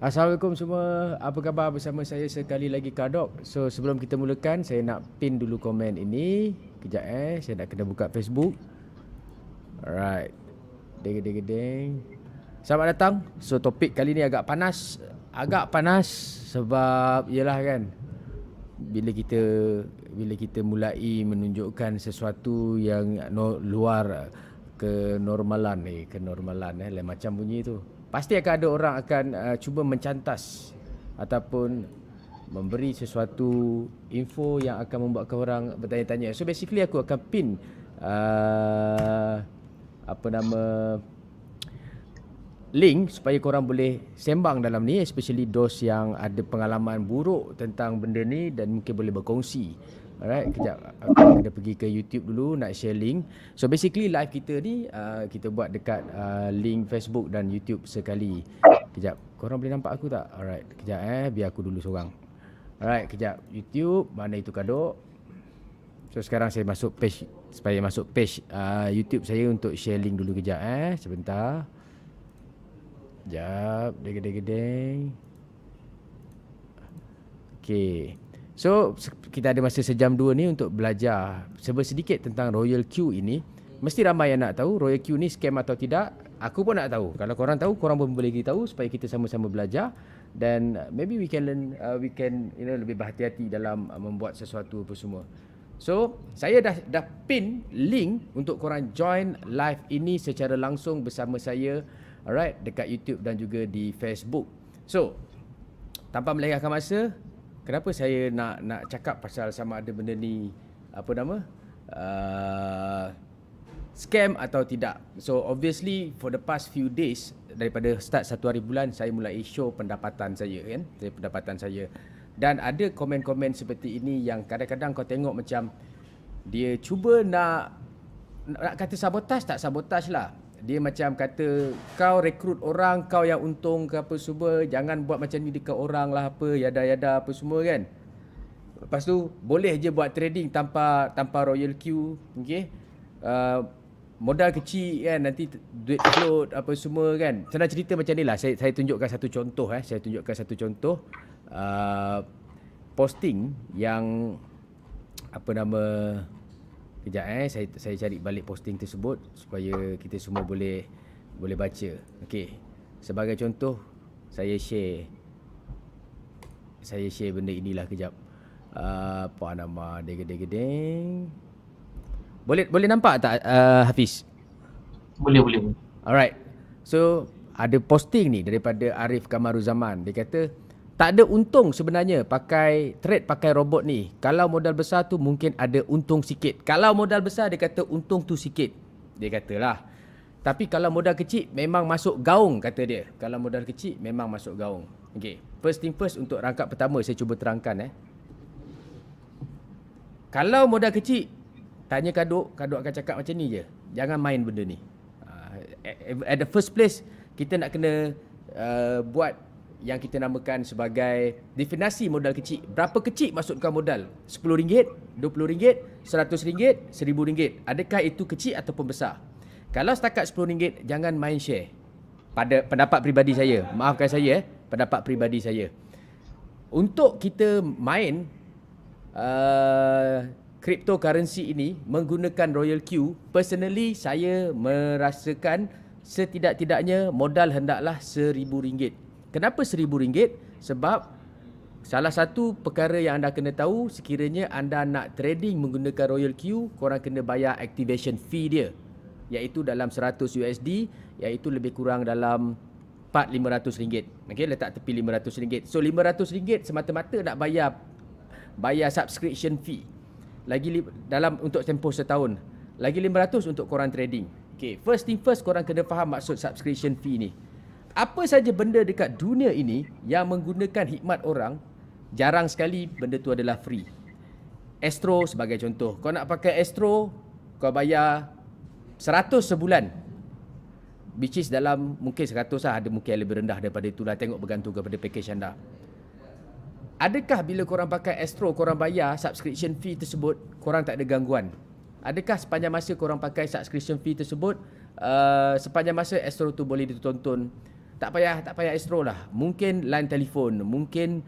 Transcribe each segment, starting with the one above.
Assalamualaikum semua. Apa khabar? Bersama saya sekali lagi Kadok. So sebelum kita mulakan, saya nak pin dulu komen ini. Kejap saya nak kena buka Facebook. Alright. Deng deng deng. Selamat datang. So topik kali ni agak panas. Agak panas sebab ialah kan bila kita mulai menunjukkan sesuatu yang luar kenormalan lain macam bunyi tu. Pasti akan ada orang akan cuba mencantas ataupun memberi sesuatu info yang akan membuatkan orang bertanya-tanya. So basically aku akan pin link supaya korang boleh sembang dalam ni, especially those yang ada pengalaman buruk tentang benda ni dan mungkin boleh berkongsi. Alright, kejap aku kena pergi ke YouTube dulu nak share link. So basically live kita ni kita buat dekat link Facebook dan YouTube sekali. Kejap, korang boleh nampak aku tak? Alright, kejap biar aku dulu seorang. Alright, kejap. YouTube, mana itu Kadok? So sekarang saya masuk page, supaya masuk page YouTube saya untuk share link dulu kejap sebentar. Sekejap, deng. Okay. So, kita ada masa sejam dua ni untuk belajar sedikit tentang Royal Q ini. Mesti ramai yang nak tahu Royal Q ni scam atau tidak. Aku pun nak tahu. Kalau korang tahu, korang pun boleh beritahu supaya kita sama-sama belajar. Dan maybe we can learn, lebih berhati-hati dalam membuat sesuatu apa semua. So, saya dah pin link untuk korang join live ini secara langsung bersama saya. Alright, dekat YouTube dan juga di Facebook. So, tanpa melengahkan masa, kenapa saya nak cakap pasal sama ada benda ni scam atau tidak. So obviously for the past few days, daripada start 1 hari bulan, saya mulai show pendapatan saya kan, pendapatan saya. Dan ada komen-komen seperti ini yang kadang-kadang kau tengok macam dia cuba nak kata sabotaj, tak sabotaj lah. Dia macam kata kau rekrut orang, kau yang untung ke apa semua, jangan buat macam ni dekat orang lah apa, yada-yada apa semua kan. Lepas tu boleh je buat trading tanpa Royal Q, okey. Modal kecil kan, nanti duit float apa semua kan. Senang cerita macam ni lah. Saya tunjukkan satu contoh saya tunjukkan satu contoh posting yang kejap saya cari balik posting tersebut supaya kita semua boleh baca. Okey. Sebagai contoh, saya share benda inilah kejap. Deng. Boleh nampak tak Hafiz? Boleh. Alright. So ada posting ni daripada Arif Kamaruzaman. Dia kata tak ada untung sebenarnya pakai robot ni. Kalau modal besar tu mungkin ada untung sikit. Kalau modal besar dia kata untung tu sikit. Dia katalah. Tapi kalau modal kecil memang masuk gaung, kata dia. Kalau modal kecil memang masuk gaung. Okay. First thing first, untuk rangkap pertama saya cuba terangkan Kalau modal kecil, tanya Kadok akan cakap macam ni je. Jangan main benda ni. At the first place, kita nak kena buat yang kita namakan sebagai definisi modal kecil. Berapa kecil masukkan modal? RM10, RM20, RM100, RM1000. Adakah itu kecil ataupun besar? Kalau setakat RM10, jangan main share. Pada pendapat peribadi saya, maafkan saya pendapat peribadi saya. Untuk kita main cryptocurrency ini menggunakan Royal Q, personally saya merasakan setidak-tidaknya modal hendaklah RM1000. Kenapa RM1000? Sebab salah satu perkara yang anda kena tahu, sekiranya anda nak trading menggunakan Royal Q, korang kena bayar activation fee dia, iaitu dalam $100, iaitu lebih kurang dalam RM400-500. Okey, letak tepi RM500. So RM500 semata-mata nak bayar subscription fee. Lagi dalam untuk tempoh setahun. Lagi RM500 untuk korang trading. Okey, first thing first, korang kena faham maksud subscription fee ni. Apa saja benda dekat dunia ini yang menggunakan hikmat orang, jarang sekali benda tu adalah free. Astro sebagai contoh. Kau nak pakai Astro, kau bayar 100 sebulan. Which is dalam mungkin 100 lah, ada mungkin lebih rendah daripada itulah, tengok bergantung kepada package anda. Adakah bila korang pakai Astro, korang bayar subscription fee tersebut, korang tak ada gangguan? Adakah sepanjang masa korang pakai subscription fee tersebut, sepanjang masa Astro tu boleh ditonton tak payah Astro lah. Mungkin line telefon, mungkin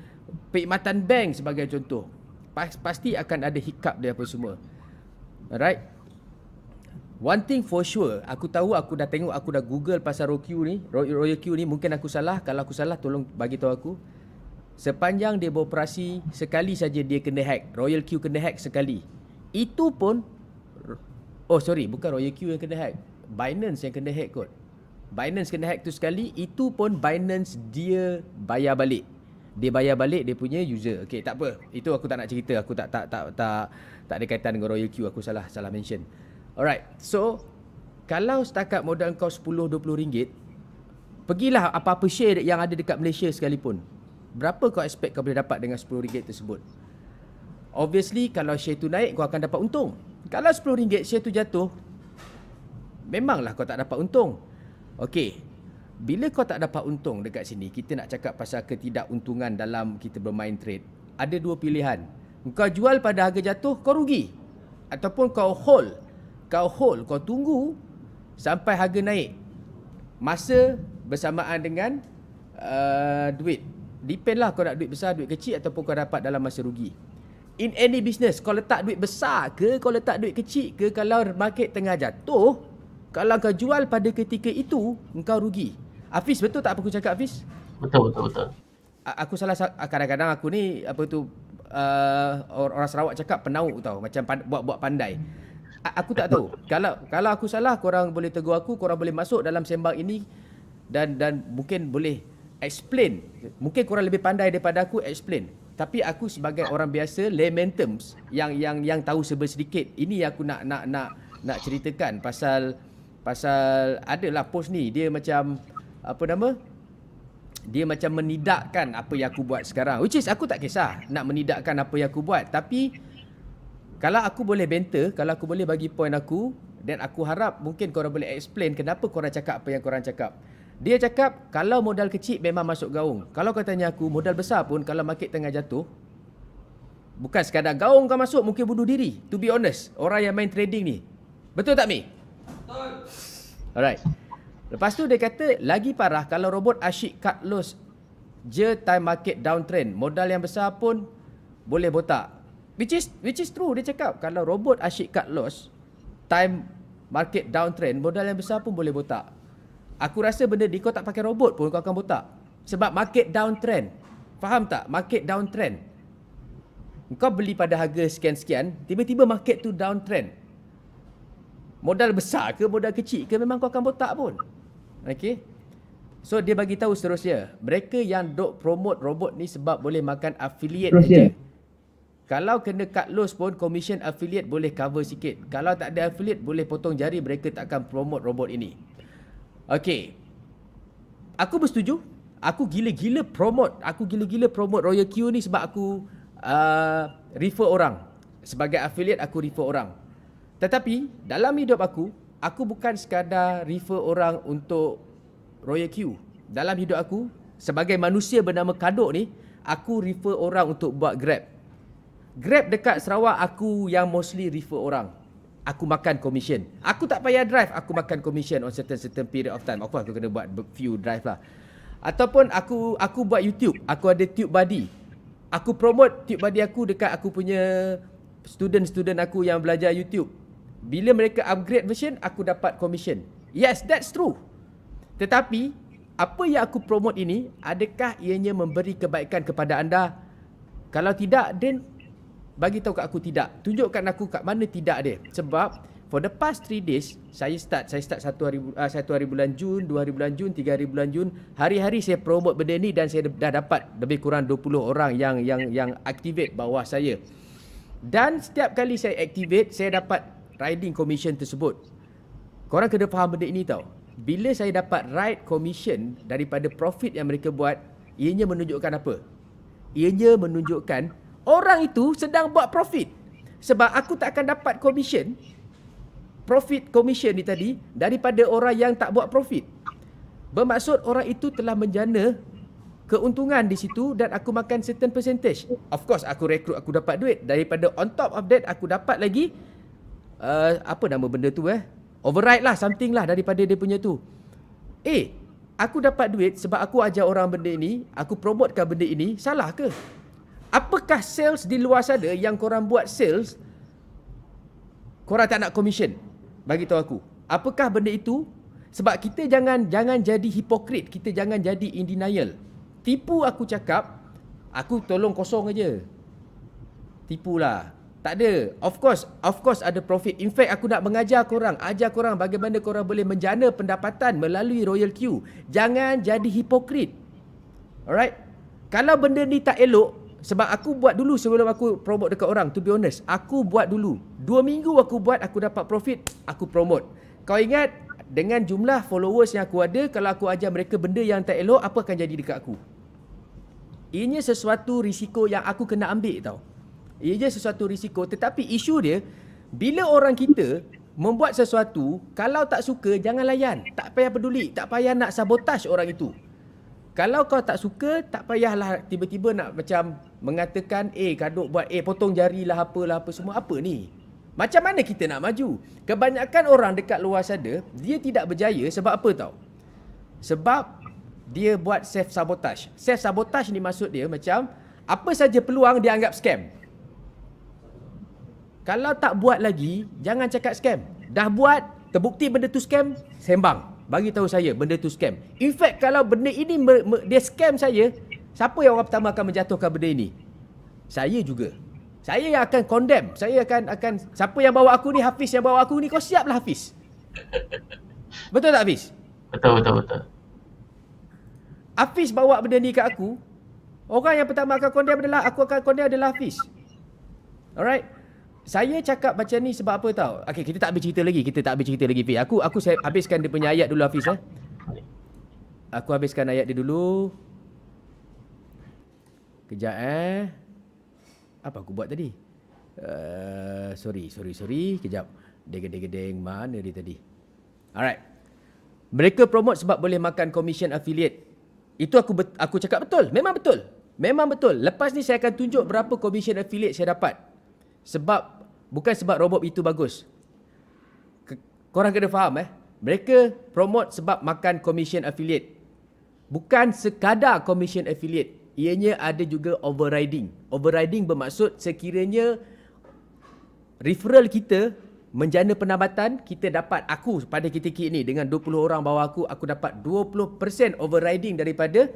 perkhidmatan bank sebagai contoh. Pasti akan ada hiccup dia apa semua. Alright. One thing for sure, aku tahu, aku dah tengok, aku dah Google pasal Royal Q ni, mungkin aku salah. Kalau aku salah tolong bagi tahu aku. Sepanjang dia beroperasi, sekali saja dia kena hack. Royal Q kena hack sekali. Itu pun bukan Royal Q yang kena hack. Binance yang kena hack kot. Binance kena hack tu sekali, itu pun Binance dia bayar balik. Dia bayar balik dia punya user. Okey, tak apa. Itu aku tak nak cerita. Aku tak ada kaitan dengan Royal Q. Aku salah mention. Alright. So, kalau setakat modal kau 10-20 ringgit, pergilah apa-apa share yang ada dekat Malaysia sekalipun. Berapa kau expect kau boleh dapat dengan 10 ringgit tersebut? Obviously, kalau share tu naik, kau akan dapat untung. Kalau 10 ringgit share tu jatuh, memanglah kau tak dapat untung. Okey, bila kau tak dapat untung dekat sini, kita nak cakap pasal ketidakuntungan dalam kita bermain trade. Ada dua pilihan. Kau jual pada harga jatuh, kau rugi. Ataupun kau hold. Kau tunggu sampai harga naik. Masa bersamaan dengan duit. Depend lah kau nak duit besar, duit kecil, ataupun kau dapat dalam masa rugi. In any business, kau letak duit besar ke, kau letak duit kecil ke, kalau market tengah jatuh, kalau kau jual pada ketika itu, kau rugi. Hafiz, betul tak apa aku cakap, Hafiz? Betul. Aku salah, kadang-kadang aku ni, orang Sarawak cakap penauk tau, macam buat pandai. Aku tak tahu. Kalau aku salah, korang boleh tegur aku, korang boleh masuk dalam sembang ini dan mungkin boleh explain. Mungkin korang lebih pandai daripada aku explain. Tapi aku sebagai orang biasa, layman terms, yang tahu sedikit, ini aku nak ceritakan pasal adalah post ni, dia macam dia macam menidakkan apa yang aku buat sekarang. Which is aku tak kisah nak menidakkan apa yang aku buat, tapi kalau aku boleh banter, kalau aku boleh bagi point aku, dan aku harap mungkin korang boleh explain kenapa korang cakap apa yang korang cakap. Dia cakap kalau modal kecil memang masuk gaung. Kalau kau tanya aku, modal besar pun kalau market tengah jatuh, bukan sekadar gaung kau masuk, mungkin bunuh diri. To be honest, orang yang main trading ni. Betul tak, Mi? Betul. Alright. Lepas tu dia kata lagi parah kalau robot asyik cut loss je time market downtrend. Modal yang besar pun boleh botak. Which is true, dia cakap kalau robot asyik cut loss time market downtrend, modal yang besar pun boleh botak. Aku rasa benda ni kau tak pakai robot pun kau akan botak. Sebab market downtrend. Faham tak? Market downtrend. Kau beli pada harga sekian-sekian, tiba-tiba market tu downtrend. Modal besar ke, modal kecil ke, memang kau akan botak pun. Okay. So dia bagi tahu seterusnya, mereka yang dok promote robot ni sebab boleh makan affiliate saja. Kalau kena cut loss pun, commission affiliate boleh cover sikit. Kalau tak ada affiliate, boleh potong jari, mereka tak akan promote robot ini. Okay, aku bersetuju. Aku gila-gila promote Royal Q ni sebab aku refer orang. Sebagai affiliate aku refer orang. Tetapi dalam hidup aku bukan sekadar refer orang untuk Royal Q. Dalam hidup aku, sebagai manusia bernama Kadok ni, aku refer orang untuk buat Grab. Grab dekat Sarawak aku yang mostly refer orang. Aku makan commission. Aku tak payah drive, aku makan commission on certain period of time. Aku kena buat few drive lah. Ataupun aku buat YouTube. Aku ada Tube Buddy. Aku promote Tube Buddy aku dekat aku punya student aku yang belajar YouTube. Bila mereka upgrade version, aku dapat commission. Yes, that's true. Tetapi, apa yang aku promote ini, adakah ianya memberi kebaikan kepada anda? Kalau tidak, then bagi tahu kat aku tidak. Tunjukkan aku kat mana tidak dia. Sebab for the past 3 days, saya start 1 hari bulan Jun, 2 hari bulan Jun, 3 hari bulan Jun, hari-hari saya promote benda ni dan saya dah dapat lebih kurang 20 orang yang activate bawah saya. Dan setiap kali saya activate, saya dapat riding commission tersebut. Korang kena faham benda ini tau. Bila saya dapat ride commission daripada profit yang mereka buat, ianya menunjukkan apa? Ianya menunjukkan orang itu sedang buat profit. Sebab aku tak akan dapat profit commission ni tadi daripada orang yang tak buat profit. Bermaksud orang itu telah menjana keuntungan di situ dan aku makan certain percentage. Of course aku rekrut, aku dapat duit. Daripada on top of that aku dapat lagi apa nama benda tu override lah, something lah daripada dia punya tu. aku dapat duit sebab aku ajar orang benda ini, aku promotekan benda ini, salah ke? Apakah sales di luar sana yang korang buat sales, korang tak nak commission? Bagi tahu aku. Apakah benda itu? Sebab kita jangan jadi hipokrit, kita jangan jadi in denial. Tipu aku cakap, aku tolong kosong aja. Tipulah. Tak ada. Of course ada profit. In fact, aku nak mengajar korang, ajar korang bagaimana korang boleh menjana pendapatan melalui Royal Q. Jangan jadi hipokrit. Alright? Kalau benda ni tak elok, sebab aku buat dulu sebelum aku promote dekat orang, to be honest. Aku buat dulu. 2 minggu aku buat, aku dapat profit, aku promote. Kau ingat, dengan jumlah followers yang aku ada, kalau aku ajar mereka benda yang tak elok, apa akan jadi dekat aku? Ianya sesuatu risiko yang aku kena ambil tau. Ianya sesuatu risiko. Tetapi isu dia, bila orang kita membuat sesuatu, kalau tak suka, jangan layan. Tak payah peduli. Tak payah nak sabotage orang itu. Kalau kau tak suka, tak payahlah tiba-tiba nak macam mengatakan, Kadok buat, potong jari lah apalah apa semua. Apa ni? Macam mana kita nak maju? Kebanyakan orang dekat luar sana, dia tidak berjaya sebab apa tau? Sebab dia buat self-sabotage. Self-sabotage ni maksud dia macam, apa saja peluang dia anggap scam. Kalau tak buat lagi, jangan cakap scam. Dah buat, terbukti benda tu scam, sembang. Bagi tahu saya benda tu scam. In fact, kalau benda ini dia scam saya, siapa yang orang pertama akan menjatuhkan benda ini? Saya juga. Saya yang akan condemn. Saya akan siapa yang bawa aku ni, Hafiz yang bawa aku ni, kau siaplah Hafiz. Betul tak Hafiz? Betul. Hafiz bawa benda ni kat aku. Orang yang pertama akan condemn adalah aku, akan condemn adalah Hafiz. Alright? Saya cakap macam ni sebab apa tau? Okay, kita tak habis cerita lagi. Fiz. Aku habiskan dia punya ayat dulu Hafiz. Aku habiskan ayat dia dulu. Kejap Apa aku buat tadi? Sorry. Kejap. Deng. Mana dia tadi? Alright. Mereka promote sebab boleh makan commission affiliate. Itu aku cakap betul. Memang betul. Lepas ni saya akan tunjuk berapa commission affiliate saya dapat. Bukan sebab robot itu bagus. Korang kena faham Mereka promote sebab makan commission affiliate. Bukan sekadar commission affiliate. Ianya ada juga overriding. Overriding bermaksud sekiranya referral kita menjana pendapatan, kita dapat, aku pada ketika ini dengan 20 orang bawah aku dapat 20% overriding daripada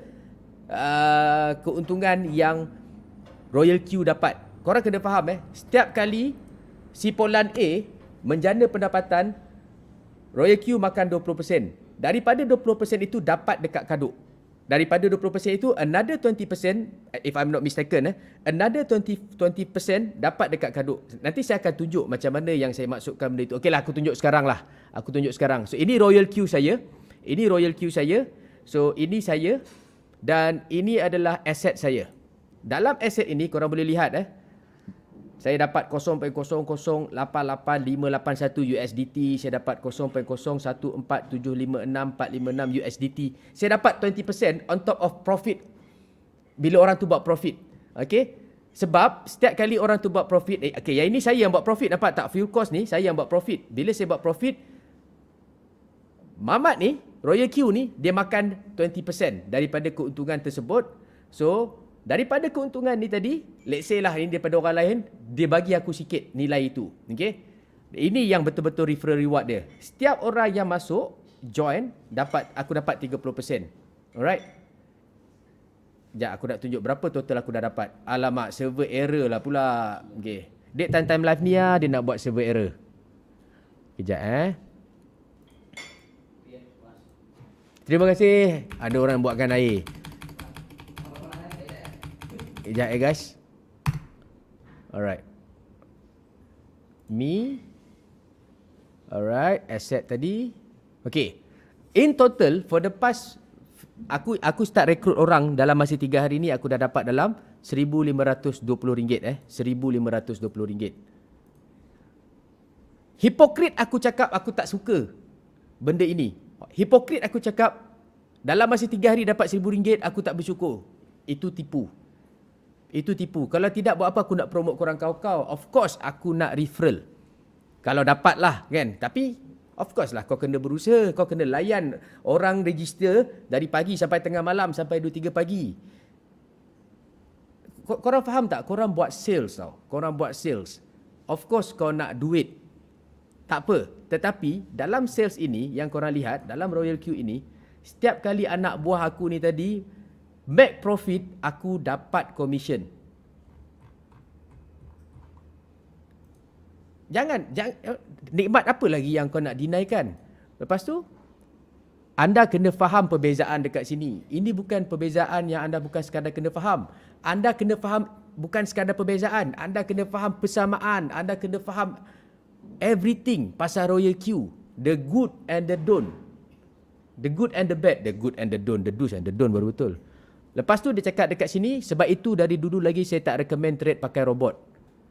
keuntungan yang Royal Q dapat. Korang kena faham setiap kali si Polan A menjana pendapatan, Royal Q makan 20%. Daripada 20% itu dapat dekat Kadok. Daripada 20% itu, another 20%, if I'm not mistaken, another 20% dapat dekat Kadok. Nanti saya akan tunjuk macam mana yang saya maksudkan benda itu. Okeylah, aku tunjuk sekarang. So, ini Royal Q saya. So, ini saya. Dan ini adalah aset saya. Dalam aset ini, korang boleh lihat saya dapat 0.0088581 USDT. Saya dapat 0.014756456 USDT. Saya dapat 20% on top of profit. Bila orang tu buat profit. Okay. Sebab setiap kali orang tu buat profit. Okay, yang ini saya yang buat profit. Nampak tak? Fuel cost ni saya yang buat profit. Bila saya buat profit, Mamat ni, Royal Q ni, dia makan 20% daripada keuntungan tersebut. So, daripada keuntungan ni tadi, let's say lah ini daripada orang lain, dia bagi aku sikit nilai itu. Okay? Ini yang betul-betul referral reward dia. Setiap orang yang masuk, join, aku dapat 30%. Alright? Sekejap, aku nak tunjuk berapa total aku dah dapat. Alamak, server error lah pula. Okay. Date time live ni dia nak buat server error. Sekejap Terima kasih. Ada orang buatkan air. Sekejap guys. Alright. Alright, asset tadi. Okay. In total, for the past, aku start rekrut orang dalam masa 3 hari ni, aku dah dapat dalam RM1,520. RM1,520. Hipokrit aku cakap aku tak suka benda ini. Hipokrit aku cakap dalam masa 3 hari dapat RM1,000, aku tak bersyukur. Itu tipu. Kalau tidak, buat apa aku nak promote korang kau-kau? Of course aku nak referral. Kalau dapat lah kan. Tapi Of course lah, kau kena berusaha, kau kena layan orang register dari pagi sampai tengah malam, sampai 2-3 pagi. Korang faham tak? Korang buat sales tau. Korang buat sales. Of course kau nak duit. Tak apa. Tetapi dalam sales ini, yang korang lihat, dalam Royal Q ini, setiap kali anak buah aku ni tadi make profit, aku dapat commission. Jangan, nikmat apa lagi yang kau nak denikan? Lepas tu, anda kena faham perbezaan dekat sini. Ini bukan perbezaan yang anda bukan sekadar kena faham. Anda kena faham bukan sekadar perbezaan. Anda kena faham persamaan. Anda kena faham everything pasal Royal Q. The good and the don't. The good and the bad. The good and the don't. The do's and the don't baru betul. Lepas tu dia cakap dekat sini, sebab itu dari dulu lagi saya tak recommend trade pakai robot.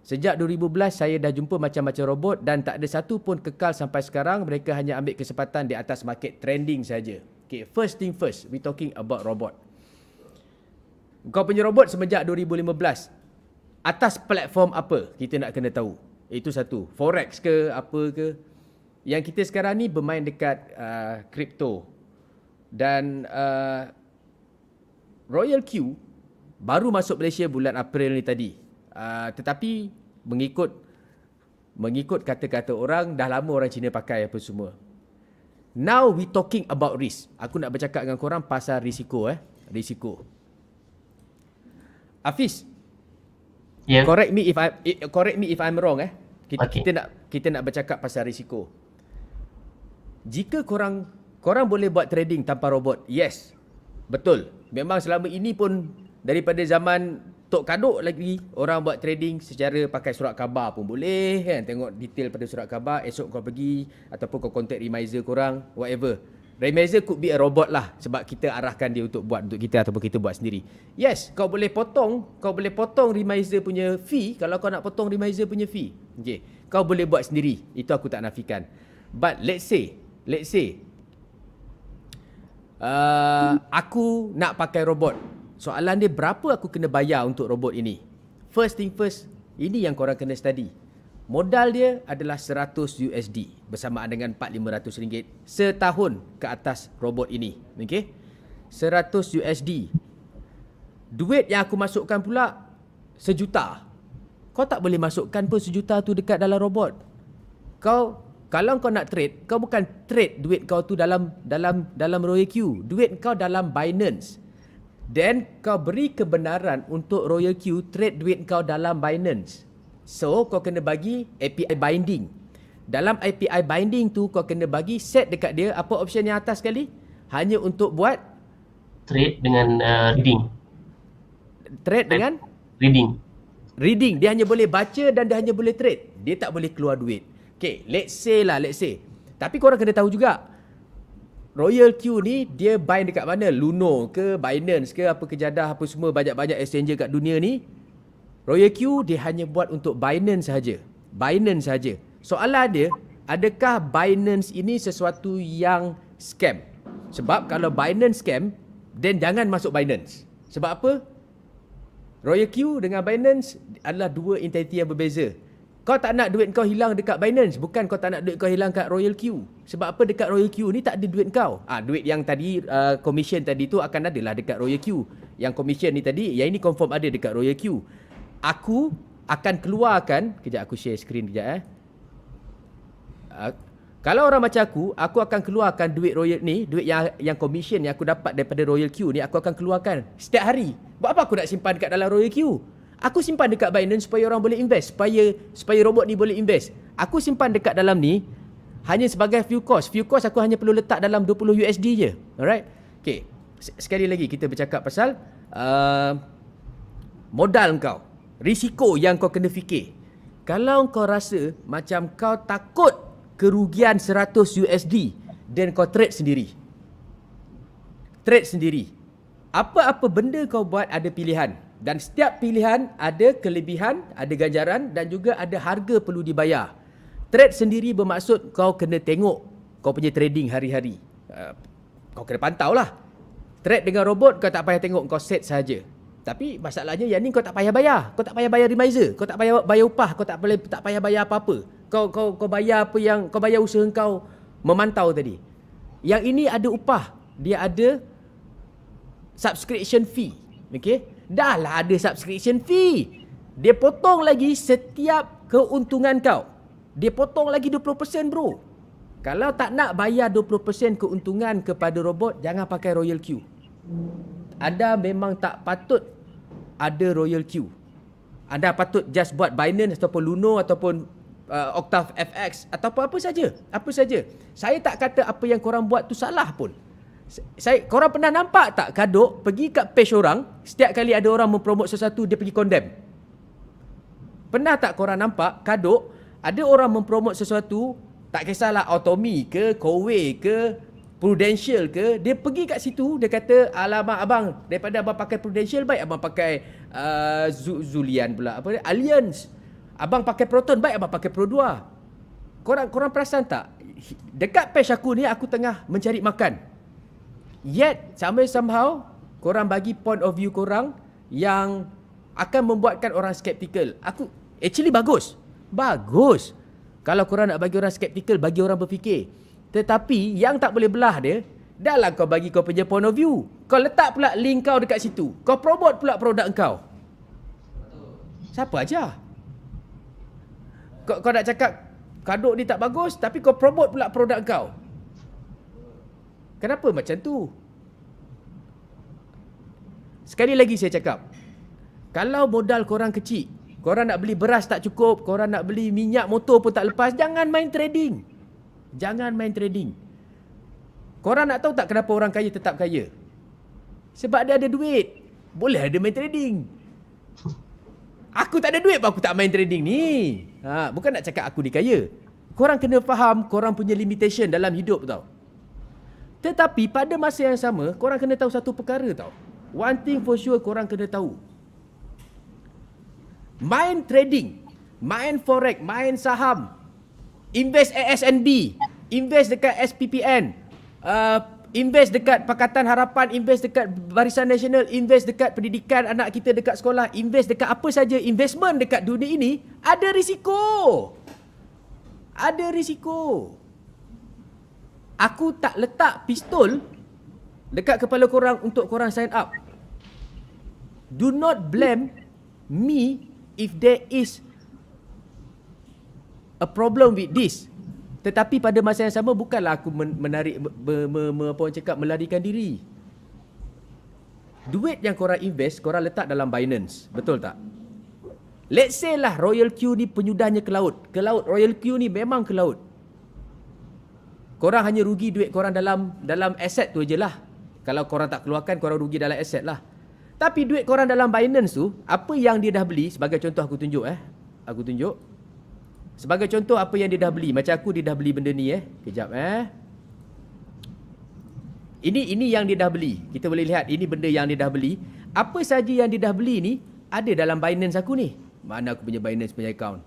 Sejak 2011 saya dah jumpa macam-macam robot dan tak ada satu pun kekal sampai sekarang. Mereka hanya ambil kesempatan di atas market trending saja. Okay, first thing first, we talking about robot. Kau punya robot semenjak 2015. Atas platform apa? Kita nak kena tahu. Itu satu. Forex ke, apa ke. Yang kita sekarang ni bermain dekat crypto. Dan Royal Q baru masuk Malaysia bulan April ni tadi. Tetapi mengikut kata-kata orang, dah lama orang Cina pakai apa semua. Now we talking about risk. Aku nak bercakap dengan korang pasal risiko. Risiko. Hafiz. Yeah. Correct me if I'm wrong. Kita nak bercakap pasal risiko. Jika korang boleh buat trading tanpa robot, yes. Betul. Memang selama ini pun daripada zaman Tok Kaduk lagi, orang buat trading secara pakai surat khabar pun boleh kan. Tengok detail pada surat khabar, esok kau pergi ataupun kau contact remiser korang, whatever. Remiser could be a robot lah, sebab kita arahkan dia untuk buat untuk kita ataupun kita buat sendiri. Yes, kau boleh potong remiser punya fee kalau kau nak potong remiser punya fee. Okay. Kau boleh buat sendiri. Itu aku tak nafikan. But let's say aku nak pakai robot. Soalan dia, berapa aku kena bayar untuk robot ini? First thing first, ini yang korang kena study. Modal dia adalah 100 USD bersamaan dengan 4-500 ringgit setahun ke atas robot ini. Okay? 100 USD. Duit yang aku masukkan pula $1,000,000. Kau tak boleh masukkan pun $1,000,000 tu dekat dalam robot. Kalau kau nak trade, kau bukan trade duit kau tu dalam Royal Q. Duit kau dalam Binance. Then kau beri kebenaran untuk Royal Q trade duit kau dalam Binance. So kau kena bagi API binding. Dalam API binding tu kau kena bagi set dekat dia. Apa option yang atas sekali? Hanya untuk buat trade dengan reading. Trade dengan reading. Dia hanya boleh baca dan dia hanya boleh trade. Dia tak boleh keluar duit. Okay, let's say. Tapi korang kena tahu juga, Royal Q ni dia bind dekat mana? Luno ke, Binance ke, apa kejadah, apa semua, banyak-banyak exchanger kat dunia ni. Royal Q dia hanya buat untuk Binance saja. Soalan dia, adakah Binance ini sesuatu yang scam? Sebab kalau Binance scam, then jangan masuk Binance. Sebab apa? Royal Q dengan Binance adalah dua entiti yang berbeza. Kau tak nak duit kau hilang dekat Binance, bukan kau tak nak duit kau hilang kat Royal Q. Sebab apa? Dekat Royal Q ni tak ada duit kau. Duit yang tadi, commission tadi tu akan ada lah dekat Royal Q. Yang commission ni tadi, yang ini confirm ada dekat Royal Q. Aku akan keluarkan, kejap aku share screen kejap kalau orang macam aku akan keluarkan duit Royal ni, duit yang commission yang aku dapat daripada Royal Q ni, aku akan keluarkan setiap hari. Buat apa aku nak simpan dekat dalam Royal Q? Aku simpan dekat Binance supaya orang boleh invest, supaya robot ni boleh invest. Aku simpan dekat dalam ni hanya sebagai few cost. Few cost aku hanya perlu letak dalam 20 USD je. Alright? Okay. Sekali lagi kita bercakap pasal modal kau. Risiko yang kau kena fikir. Kalau kau rasa macam kau takut kerugian 100 USD, then kau trade sendiri. Apa-apa benda kau buat ada pilihan. Dan setiap pilihan ada kelebihan, ada ganjaran dan juga ada harga perlu dibayar. Trade sendiri bermaksud kau kena tengok kau punya trading hari-hari. Kau kena pantau lah. Trade dengan robot kau tak payah tengok, kau set saja. Tapi masalahnya yang ni kau tak payah bayar. Kau tak payah bayar remiser, kau tak payah bayar upah, kau tak payah bayar apa-apa. Kau bayar apa yang kau bayar usaha kau memantau tadi. Yang ini ada upah, dia ada subscription fee. Okey, dah lah ada subscription fee. Dia potong lagi setiap keuntungan kau. Dia potong lagi 20% bro. Kalau tak nak bayar 20% keuntungan kepada robot, jangan pakai Royal Q. Anda memang tak patut ada Royal Q. Anda patut just buat Binance ataupun Luno ataupun Octave FX ataupun apa saja. Apa saja. Saya tak kata apa yang korang buat tu salah pun. Korang pernah nampak tak Kadok pergi kat page orang, setiap kali ada orang mempromot sesuatu dia pergi condemn? Pernah tak korang nampak Kadok ada orang mempromot sesuatu, tak kisahlah Automi ke, Coway ke, Prudential ke, dia pergi kat situ, dia kata, alamak abang, daripada abang pakai Prudential, baik abang pakai Zulian pula, apa dia, Allianz. Abang pakai Proton, baik abang pakai Pro2. Korang perasan tak? Dekat page aku ni, aku tengah mencari makan. Yet, somehow, korang bagi point of view korang yang akan membuatkan orang skeptical. Actually bagus. Bagus. Kalau korang nak bagi orang skeptical, bagi orang berfikir. Tetapi yang tak boleh belah dia, dah lah kau bagi kau punya point of view. Kau letak pula link kau dekat situ. Kau promote pula produk kau. Siapa ajar? Kau nak cakap Kadok ni tak bagus, tapi kau promote pula produk kau. Kenapa macam tu? Sekali lagi saya cakap, kalau modal korang kecil, korang nak beli beras tak cukup, korang nak beli minyak motor pun tak lepas, jangan main trading. Jangan main trading. Korang nak tahu tak kenapa orang kaya tetap kaya? Sebab dia ada duit. Boleh ada main trading. Aku tak ada duit pun aku tak main trading ni. Bukan nak cakap aku ni kaya. Korang kena faham korang punya limitation dalam hidup tau. Tetapi pada masa yang sama, korang kena tahu satu perkara tau. One thing for sure korang kena tahu. Main trading, main forex, main saham, invest ASNB, invest dekat SPPN, invest dekat Pakatan Harapan, invest dekat Barisan Nasional, invest dekat pendidikan anak kita dekat sekolah, invest dekat apa saja, investment dekat dunia ini, ada risiko. Ada risiko. Aku tak letak pistol dekat kepala korang untuk korang sign up. Do not blame me if there is a problem with this. Tetapi pada masa yang sama bukanlah aku menarik apa orang cakap melarikan diri. Duit yang korang invest, korang letak dalam Binance, betul tak? Let's say lah Royal Q ni penyudahnya ke laut. Ke laut, Royal Q ni memang ke laut. Korang hanya rugi duit korang dalam aset tu je lah. Kalau korang tak keluarkan, korang rugi dalam aset lah. Tapi duit korang dalam Binance tu, apa yang dia dah beli, sebagai contoh aku tunjuk Aku tunjuk. Sebagai contoh apa yang dia dah beli. Macam aku, dia dah beli benda ni Kejap Ini yang dia dah beli. Kita boleh lihat, ini benda yang dia dah beli. Apa saja yang dia dah beli ni, ada dalam Binance aku ni. Mana aku punya Binance punya account?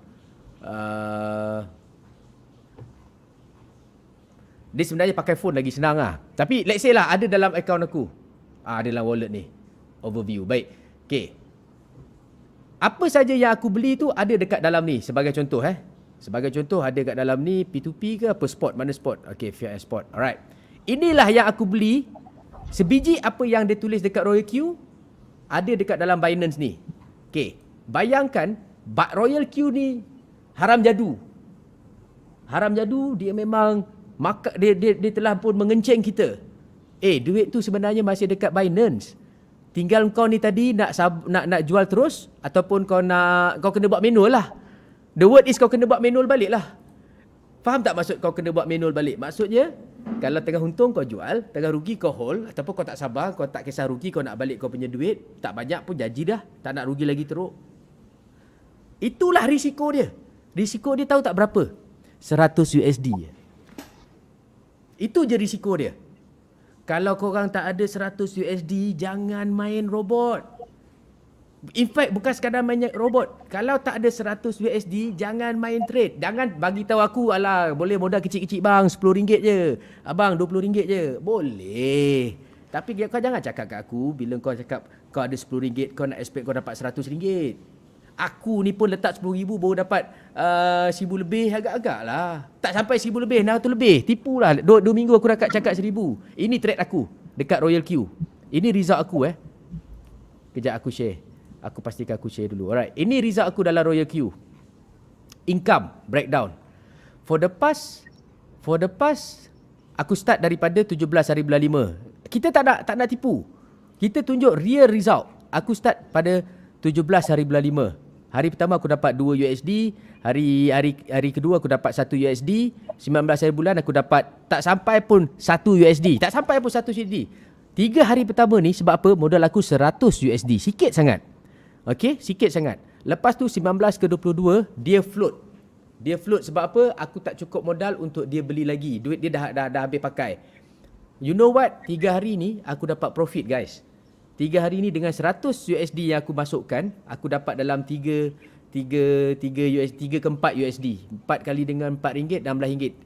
Dia sebenarnya pakai phone lagi senang lah. Tapi let's say lah ada dalam account aku. Ada dalam wallet ni. Overview. Baik. Okay. Apa saja yang aku beli tu ada dekat dalam ni. Sebagai contoh Sebagai contoh ada dekat dalam ni P2P ke apa spot. Mana spot? Okay, Fiat Spot. Alright. Inilah yang aku beli. Sebiji apa yang dia tulis dekat Royal Q ada dekat dalam Binance ni. Okay. Bayangkan Royal Q ni haram jadu. Haram jadu dia memang dia telah pun mengenceng kita. Duit tu sebenarnya masih dekat Binance. Tinggal kau ni tadi nak jual terus ataupun kau kena buat manual lah. The word is kau kena buat manual balik lah. Faham tak maksud kau kena buat manual balik? Maksudnya kalau tengah untung kau jual, tengah rugi kau hold, ataupun kau tak sabar, kau tak kisah rugi, kau nak balik kau punya duit, tak banyak pun janji dah, tak nak rugi lagi teruk. Itulah risiko dia. Risiko dia tahu tak berapa? 100 USD. Itu je risiko dia. Kalau korang tak ada 100 USD, jangan main robot. In fact, bukan sekadar main robot. Kalau tak ada 100 USD, jangan main trade. Jangan bagi tahu aku, alah, boleh modal kecil-kecil bang, RM10 je. Abang, RM20 je. Boleh. Tapi kau jangan cakap kat aku, bila kau cakap kau ada RM10, kau nak expect kau dapat RM100. Aku ni pun letak 10,000 baru dapat 1,000 lebih, agak-agak lah. Tak sampai 1,000 lebih, 600 lebih. Tipu lah. 2 minggu aku cakap 1,000. Ini trade aku dekat Royal Q. Ini result aku Kejap aku share. Aku pastikan aku share dulu. Alright. Ini result aku dalam Royal Q. Income breakdown. For the past aku start daripada 17 hari bulan 5. Kita tak nak tipu. Kita tunjuk real result. Aku start pada 17 hari bulan 5. Hari pertama aku dapat 2 USD, hari kedua aku dapat 1 USD, 19 hari bulan aku dapat tak sampai pun 1 USD. Tak sampai pun 1 USD. 3 hari pertama ni sebab apa? Modal aku 100 USD. Sikit sangat. Okey, sikit sangat. Lepas tu 19 ke 22 dia float. Dia float sebab apa? Aku tak cukup modal untuk dia beli lagi. Duit dia dah habis pakai. You know what? 3 hari ni aku dapat profit guys. 3 hari ni dengan 100 USD yang aku masukkan, aku dapat dalam 3 ke 4 USD. 4 kali dengan RM4, RM16.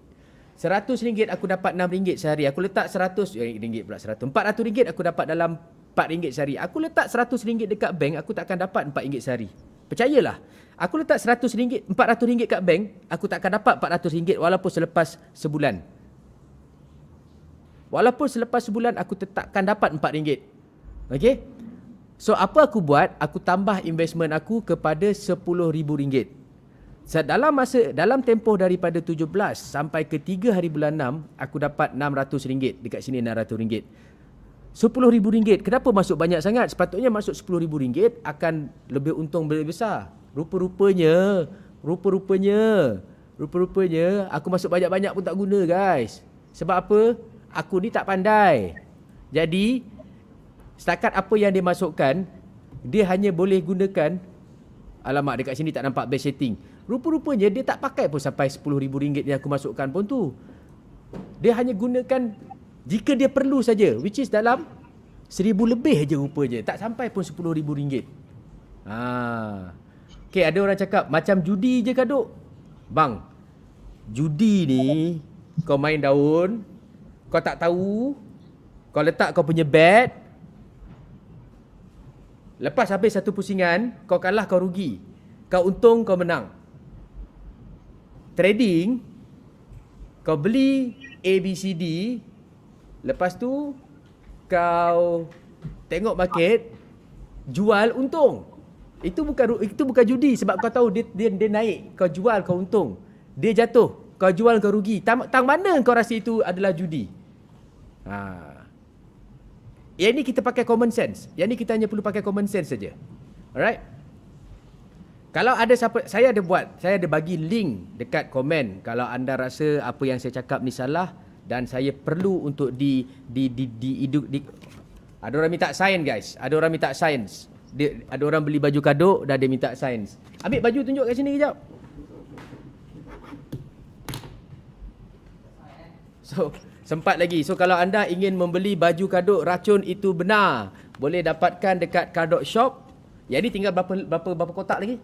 RM100 aku dapat RM6 sehari. Aku letak RM100 pula 100. RM400 aku dapat dalam RM4 sehari. Aku letak RM100 dekat bank, aku tak akan dapat RM4 sehari. Percayalah. Aku letak RM100, RM400 kat bank, aku tak akan dapat RM400 walaupun selepas sebulan. Walaupun selepas sebulan aku takkan dapat RM4. Okey? So apa aku buat? Aku tambah investment aku kepada RM10,000. Dalam tempoh daripada 17 sampai ke 3 hari bulan 6, aku dapat RM600. Dekat sini RM600. RM10,000. Kenapa masuk banyak sangat? Sepatutnya masuk RM10,000 akan lebih untung lebih besar. Rupa-rupanya aku masuk banyak-banyak pun tak guna guys. Sebab apa? Aku ni tak pandai. Jadi setakat apa yang dia masukkan, dia hanya boleh gunakan. Alamak, dekat sini tak nampak best setting. Rupa-rupanya dia tak pakai pun sampai RM10,000 yang aku masukkan pun tu. Dia hanya gunakan jika dia perlu saja, which is dalam 1,000 lebih je rupanya. Tak sampai pun RM10,000. Okay, ada orang cakap macam judi je Kaduk. Bang, judi ni kau main daun, kau tak tahu, kau letak kau punya bet, lepas habis satu pusingan, kau kalah kau rugi, kau untung kau menang. Trading, kau beli ABCD, lepas tu kau tengok market, jual untung. Itu bukan judi sebab kau tahu dia naik, kau jual kau untung. Dia jatuh, kau jual kau rugi. Tang mana kau rasa itu adalah judi? Yang ni kita pakai common sense. Yang ni kita hanya perlu pakai common sense saja. Alright? Kalau ada siapa, saya ada bagi link dekat komen kalau anda rasa apa yang saya cakap ni salah dan saya perlu untuk ada orang minta sign guys. Ada orang minta signs. Ada orang beli baju Kaduk dan dia minta signs. Ambil baju tunjuk kat sini kejap. So, sempat lagi. So, kalau anda ingin membeli baju Kaduk racun itu benar, boleh dapatkan dekat Kaduk Shop. Yang ni tinggal berapa kotak lagi?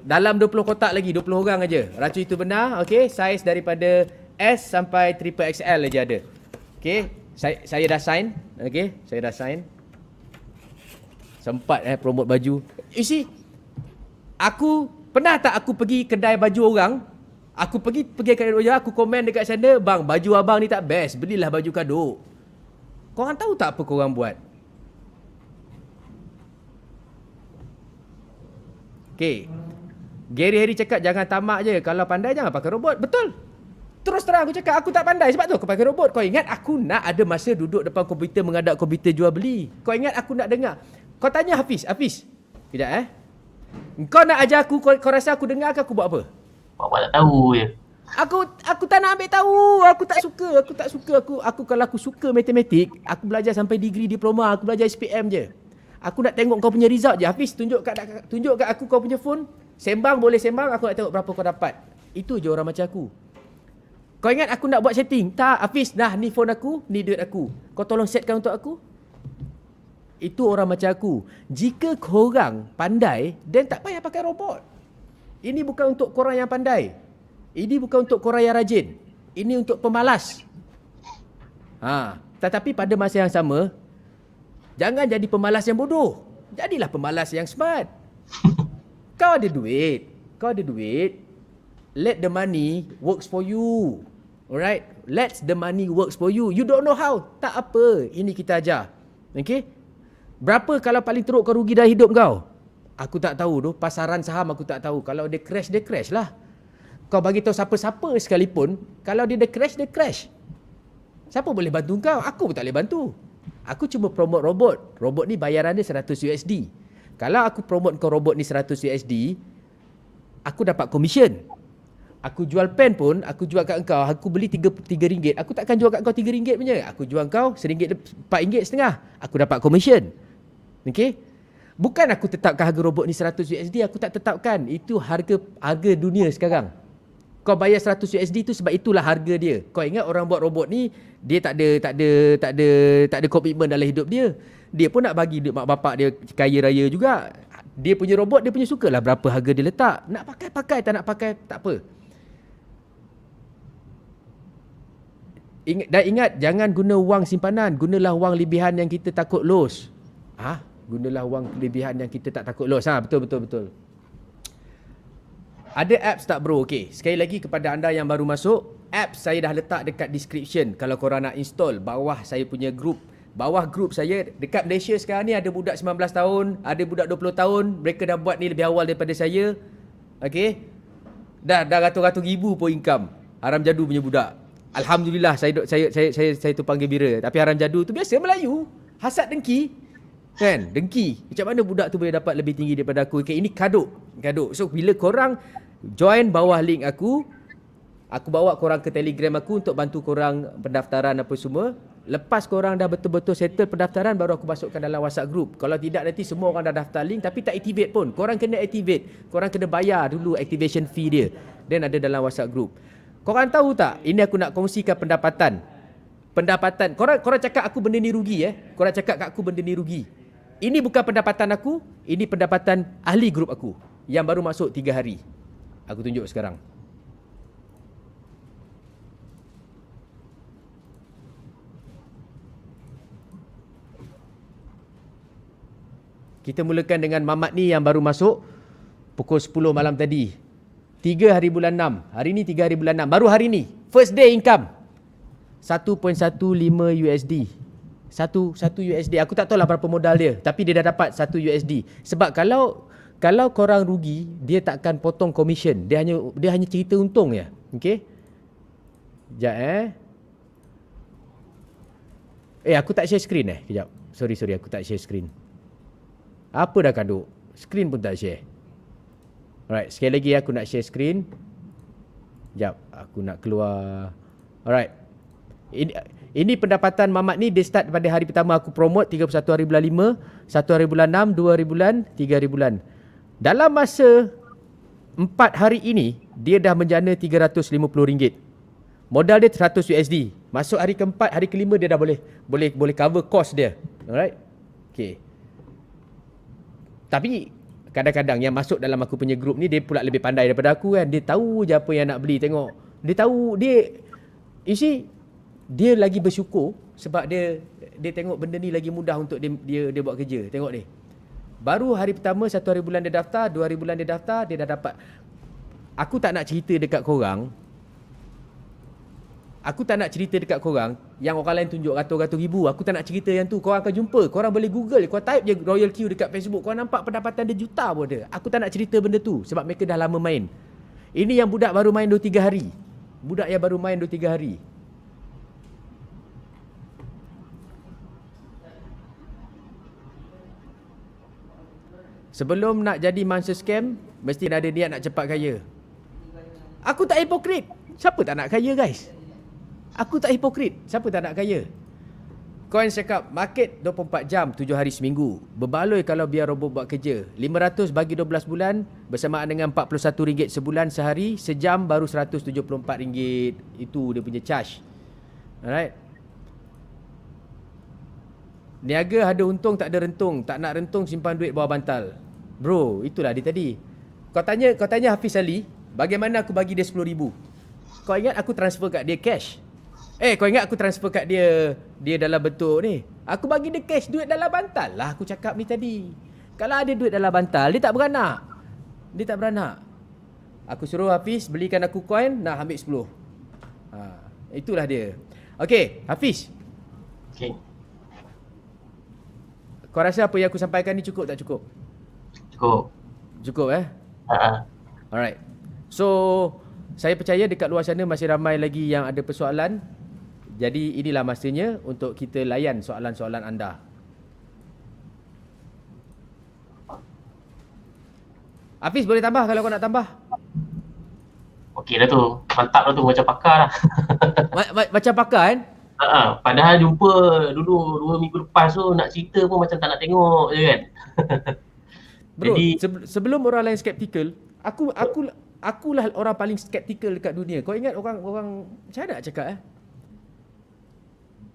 Dalam 20 kotak lagi, 20 orang aja. Racun itu benar, okey. Saiz daripada S sampai triple XL aja ada. Okey, saya dah sign, okey. Saya dah sign. Sempat promote baju. You see, pernah tak aku pergi kedai baju orang? Aku pergi kedai baju, aku komen dekat sana, bang, baju abang ni tak best, belilah baju Kaduk. Korang tahu tak apa korang buat? Okay, Gary Harry cakap jangan tamak je, kalau pandai jangan pakai robot. Betul. Terus terang aku cakap aku tak pandai, sebab tu aku pakai robot. Kau ingat aku nak ada masa duduk depan komputer menghadap komputer jual beli? Kau ingat aku nak dengar? Kau tanya Hafiz. Kejap Kau nak ajar aku, kau rasa aku dengar ke aku buat apa? Bapak tak tahu je. Aku tak nak ambil tahu. Aku tak suka. Aku kalau aku suka matematik, aku belajar sampai degree diploma, aku belajar SPM je. Aku nak tengok kau punya result je. Hafiz, tunjuk kat aku kau punya phone. Sembang boleh sembang, aku nak tengok berapa kau dapat. Itu je orang macam aku. Kau ingat aku nak buat setting? Tak, Hafiz, nah ni phone aku, ni duit aku. Kau tolong setkan untuk aku. Itu orang macam aku. Jika korang pandai, then tak payah pakai robot. Ini bukan untuk korang yang pandai. Ini bukan untuk korang yang rajin. Ini untuk pemalas. Tetapi pada masa yang sama, jangan jadi pemalas yang bodoh. Jadilah pemalas yang smart. Kau ada duit. Let the money works for you. Alright? Let the money works for you. You don't know how. Tak apa. Ini kita ajar. Okay? Berapa kalau paling teruk kau rugi dalam hidup kau? Aku tak tahu tu. Pasaran saham aku tak tahu. Kalau dia crash lah. Kau bagi tahu siapa-siapa sekalipun, kalau dia crash. Siapa boleh bantu kau? Aku pun tak boleh bantu. Aku cuma promote robot. Robot ni bayaran dia 100 USD. Kalau aku promote kau robot ni 100 USD, aku dapat commission. Aku jual pen pun, aku jual kat kau, aku beli RM3, aku takkan jual kat kau RM3 punya. Aku jual kau RM4.5, aku dapat commission. Okay? Bukan aku tetapkan harga robot ni 100 USD, aku tak tetapkan. Itu harga dunia sekarang. Kau bayar 100 USD tu sebab itulah harga dia. Kau ingat orang buat robot ni, dia tak ada komitmen dalam hidup dia. Dia pun nak bagi mak bapak dia kaya raya juga. Dia punya robot, dia punya sukalah berapa harga dia letak. Nak pakai, tak nak pakai, tak apa. Ingat, jangan guna wang simpanan. Gunalah wang lebihan yang kita takut los. Gunalah wang lebihan yang kita tak takut los. Betul. Ada apps tak bro? Okay, sekali lagi kepada anda yang baru masuk, apps saya dah letak dekat description. Kalau korang nak install, bawah saya punya group. Bawah group saya, dekat Malaysia sekarang ni ada budak 19 tahun, ada budak 20 tahun. Mereka dah buat ni lebih awal daripada saya. Okay, dah ratus-ratus ribu pun income. Haram jadu punya budak. Alhamdulillah saya tu panggil bira. Tapi haram jadu tu biasa Melayu. Hasad dengki. Kan? Dengki. Macam mana budak tu boleh dapat lebih tinggi daripada aku? Okay, ini kaduk. So bila korang join bawah link aku bawa korang ke Telegram aku untuk bantu korang pendaftaran apa semua. Lepas korang dah betul-betul settle pendaftaran, baru aku masukkan dalam WhatsApp group. Kalau tidak, nanti semua orang dah daftar link tapi tak activate pun. Korang kena activate. Korang kena bayar dulu activation fee dia. Dan ada dalam WhatsApp group. Korang tahu tak? Ini aku nak kongsikan pendapatan. Korang cakap aku benda ni rugi Korang cakap kat aku benda ni rugi. Ini bukan pendapatan aku, ini pendapatan ahli grup aku yang baru masuk 3 hari. Aku tunjuk sekarang. Kita mulakan dengan Mamat ni yang baru masuk pukul 10 malam tadi. 3 hari bulan 6. Hari ni 3 hari bulan 6. Baru hari ni. First day income. 1.15 USD. 1 USD. Aku tak tahu lah berapa modal dia. Tapi dia dah dapat 1 USD. Sebab kalau korang rugi, dia takkan potong commission. Dia hanya cerita untung je. Okay? Sekejap aku tak share screen Kejap. Sorry aku tak share screen. Apa dah kaduk? Screen pun tak share. Alright, sekali lagi aku nak share screen. Sekejap, aku nak keluar. Alright. Ini pendapatan Mamat ni, dia start pada hari pertama aku promote 31 hari bulan 5, 1 hari bulan 6, 2 hari bulan, 3 hari bulan. Dalam masa 4 hari ini, dia dah menjana RM350. Modal dia 100 USD. Masuk hari keempat, hari kelima dia dah boleh cover cost dia. Alright. Okay. Tapi kadang-kadang yang masuk dalam aku punya group ni, dia pula lebih pandai daripada aku kan. Dia tahu je apa yang nak beli. Tengok. Dia tahu. You see, dia lagi bersyukur sebab dia tengok benda ni lagi mudah untuk dia buat kerja. Tengok ni. Baru hari pertama, 1 hari bulan dia daftar, 2 hari bulan dia daftar, dia dah dapat. Aku tak nak cerita dekat korang. Yang orang lain tunjuk ratus-ratus ribu. Aku tak nak cerita yang tu. Korang akan jumpa. Korang boleh Google. Korang type je Royal Q dekat Facebook. Korang nampak pendapatan dia juta pun ada. Aku tak nak cerita benda tu. Sebab mereka dah lama main. Ini yang budak baru main 2-3 hari. Budak yang baru main 2-3 hari. Sebelum nak jadi mangsa scam, mesti ada niat nak cepat kaya. Aku tak hipokrit. Siapa tak nak kaya, guys? Aku tak hipokrit. Siapa tak nak kaya? Coin cakap, market 24 jam, 7 hari seminggu. Berbaloi kalau biar robot buat kerja. 500 bagi 12 bulan, bersamaan dengan RM41 sebulan sehari. Sejam baru RM174. Itu dia punya charge. Alright. Niaga ada untung, tak ada rentung. Tak nak rentung, simpan duit bawah bantal. Bro, itulah dia tadi. Kau tanya Hafiz Ali, bagaimana aku bagi dia RM10,000? Kau ingat aku transfer kat dia cash? Kau ingat aku transfer kat dia dalam bentuk ni? Aku bagi dia cash, duit dalam bantal lah aku cakap ni tadi. Kalau ada duit dalam bantal, dia tak beranak. Dia tak beranak. Aku suruh Hafiz belikan aku coin, nak ambil 10. Itulah dia. Okey, Hafiz. Okey. Kau rasa apa yang aku sampaikan ni cukup tak cukup? Cukup. Cukup Ha. Alright. So, saya percaya dekat luar sana masih ramai lagi yang ada persoalan. Jadi inilah masanya untuk kita layan soalan-soalan anda. Hafiz boleh tambah kalau kau nak tambah. Okey dah tu. Mantap dah tu, macam pakar lah. Macam pakar kan? Padahal jumpa dulu 2 minggu lepas tu nak cerita pun macam tak nak tengok je kan. Bro, Jadi sebelum orang lain skeptikal, akulah orang paling skeptikal dekat dunia. Kau ingat orang macam mana nak cakap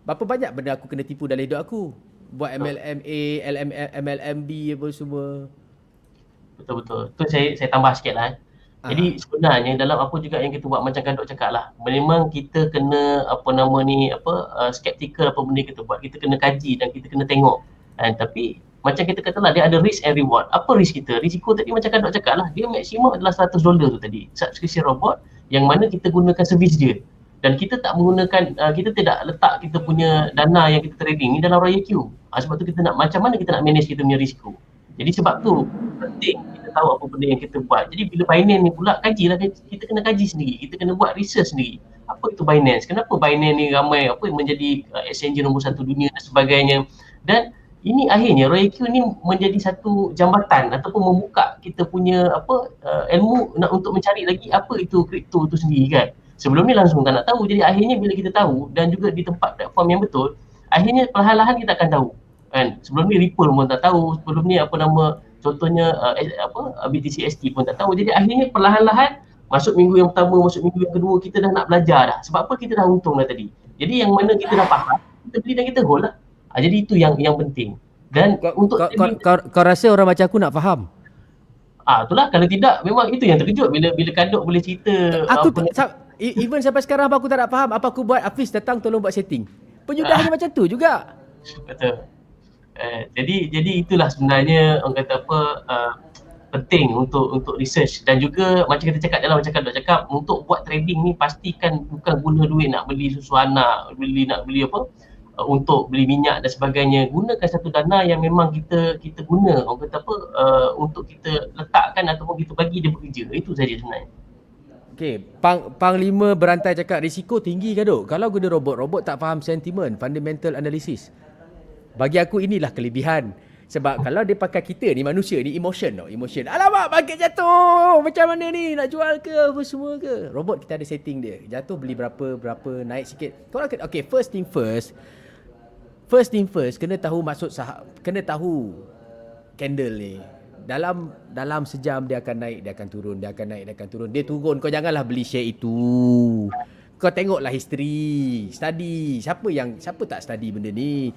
Berapa banyak benda aku kena tipu dalam hidup aku. Buat MLMA, MLMB apa semua. betul. Tu saya tambah sikit lah. Jadi sebenarnya dalam apa juga yang kita buat, macam Kandok cakap lah, memang kita kena skeptikal apa benda kita buat. Kita kena kaji dan kita kena tengok. Tapi macam kita kata lah, dia ada risk and reward. Apa risk kita? Risiko tadi macam Kandok cakap lah, dia maksimum adalah $100 tu tadi, subscription robot yang mana kita gunakan servis dia. Dan kita tak menggunakan, kita tidak letak kita punya dana yang kita trading ni dalam Royal Q. Sebab tu kita nak, macam mana kita nak manage kita punya risiko. Jadi sebab tu penting kita tahu apa benda yang kita buat. Jadi bila Binance ni pula, kajilah, kita kena kaji sendiri, kita kena buat research sendiri. Apa itu Binance? Kenapa Binance ni ramai yang menjadi exchange nombor 1 dunia dan sebagainya. Dan ini akhirnya Royal Q ni menjadi satu jambatan ataupun membuka kita punya ilmu untuk mencari lagi apa itu kripto tu sendiri kan. Sebelum ni langsung tak nak tahu. Jadi akhirnya bila kita tahu dan juga di tempat platform yang betul, akhirnya perlahan-lahan kita akan tahu. Kan? Sebelum ni Ripple pun tak tahu, sebelum ni contohnya BTC-ST pun tak tahu. Jadi akhirnya perlahan-lahan masuk minggu yang pertama, masuk minggu yang kedua, kita dah nak belajar dah. Sebab apa? Kita dah untung dah tadi. Jadi yang mana kita dah faham, kita beli dan kita hold lah. Jadi itu yang penting. Dan kau rasa orang macam aku nak faham? Itulah, kalau tidak memang itu yang terkejut bila Kandok boleh cerita. Even sampai sekarang aku tak nak faham. Apa aku buat? Hafiz datang tolong buat setting. Penyudahannya macam tu juga. Betul. Jadi itulah sebenarnya orang kata penting untuk research. Dan juga macam kita cakap dalam, macam Kandok cakap, untuk buat trading ni pastikan bukan guna duit nak beli susu anak, nak beli untuk beli minyak dan sebagainya. Gunakan satu dana yang memang kita guna, orang kata untuk kita letakkan ataupun kita bagi dia bekerja. Itu saja sebenarnya. Okey, Panglima berantai cakap risiko tinggi ke dok? Kalau guna robot tak faham sentimen, fundamental analysis. Bagi aku inilah kelebihan. Sebab kalau dia pakai kita ni, manusia ni emotion. Alamak, bangkit jatuh. Macam mana ni? Nak jual ke apa semua ke? Robot kita ada setting dia. Jatuh beli berapa, naik sikit. Okay, first thing first, kena tahu maksud kena tahu candle ni. Dalam sejam dia akan naik, dia akan turun, dia akan naik, dia akan turun. Dia turun, kau janganlah beli share itu. Kau tengoklah history, study. Siapa tak study benda ni?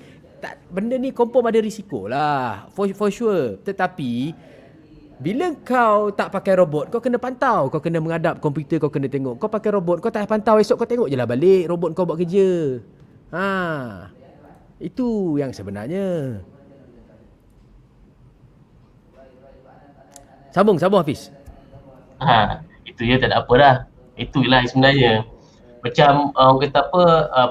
Benda ni confirm ada risiko lah, for sure. Tetapi bila kau tak pakai robot, kau kena pantau, kau kena menghadap komputer, kau kena tengok. Kau pakai robot, kau tak pantau, esok kau tengok je lah balik robot kau buat kerja. Itu yang sebenarnya. Sambung Hafiz. Itu je, tak ada apa dah. Itulah sebenarnya. Macam orang kata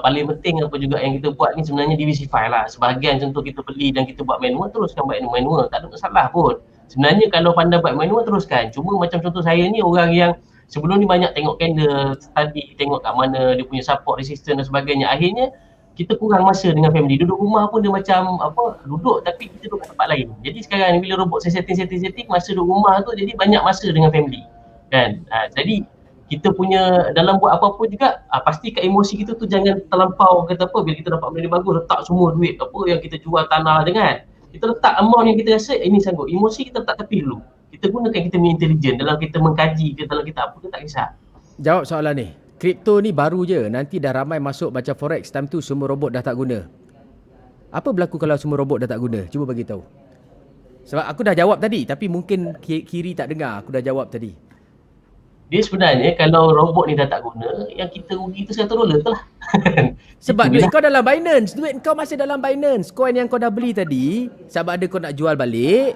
paling penting apa juga yang kita buat ni sebenarnya diversify lah. Sebahagian contoh kita beli dan kita buat manual, teruskan buat manual. Tak ada masalah pun. Sebenarnya kalau pandai buat manual, teruskan. Cuma macam contoh saya ni, orang yang sebelum ni banyak tengok candle, study, tengok kat mana dia punya support, resistance dan sebagainya. Akhirnya kita kurang masa dengan family. Duduk rumah pun dia macam duduk tapi kita duduk kat tempat lain. Jadi sekarang ni bila robot saya setting, masa duduk rumah tu jadi banyak masa dengan family. Kan? Jadi kita punya dalam buat apa-apa juga, pastikan emosi kita tu jangan terlampau bila kita dapat benda bagus, letak semua duit yang kita jual tanah dengan. Kita letak amount yang kita rasa ini sanggup. Emosi kita letak tepi dulu. Kita gunakan kita punya intelligence dalam kita mengkaji ke, dalam kita apa, kita tak kisah. Jawab soalan ni. Kripto ni baru je, nanti dah ramai masuk macam forex, time tu semua robot dah tak guna. Apa berlaku kalau semua robot dah tak guna? Cuba bagi tahu. Sebab aku dah jawab tadi, tapi mungkin kiri tak dengar. Aku dah jawab tadi. Dia sebenarnya kalau robot ni dah tak guna, yang kita rugi tu $100 tu lah. Sebab duit kau dalam Binance. Duit kau masih dalam Binance. Coin yang kau dah beli tadi, sebab ada kau nak jual balik,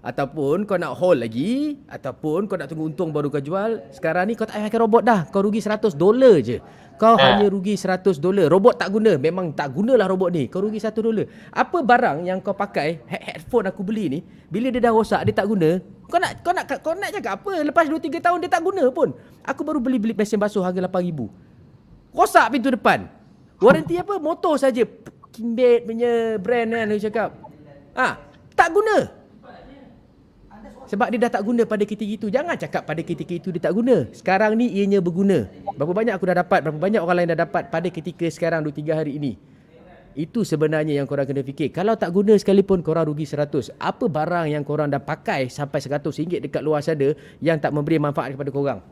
Ataupun kau nak hold lagi, ataupun kau nak tunggu untung baru kau jual. Sekarang ni kau tak payah pakai robot dah. Kau rugi $100 je. Kau hanya rugi $100. Robot tak guna. Memang tak gunalah robot ni. Kau rugi $1. Apa barang yang kau pakai, headphone aku beli ni, bila dia dah rosak, dia tak guna, kau nak cakap apa? Lepas 2-3 tahun dia tak guna pun. Aku baru beli mesin basuh harga $8,000. Rosak pintu depan. Waranti apa? Motor saja. Kimbet punya brand kan dia cakap. Tak guna. Sebab dia dah tak guna pada ketika itu. Jangan cakap pada ketika itu dia tak guna. Sekarang ni ianya berguna. Berapa banyak aku dah dapat, berapa banyak orang lain dah dapat pada ketika sekarang 2-3 hari ini. Itu sebenarnya yang korang kena fikir. Kalau tak guna sekalipun korang rugi 100. Apa barang yang korang dah pakai sampai RM100 dekat luar sana yang tak memberi manfaat kepada korang?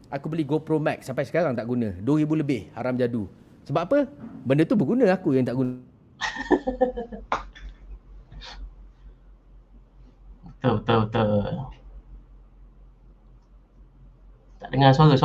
Aku beli GoPro Max sampai sekarang tak guna. RM2,000 lebih. Haram jadu. Sebab apa? Benda tu berguna, aku yang tak guna. Betul. Tak dengar suara.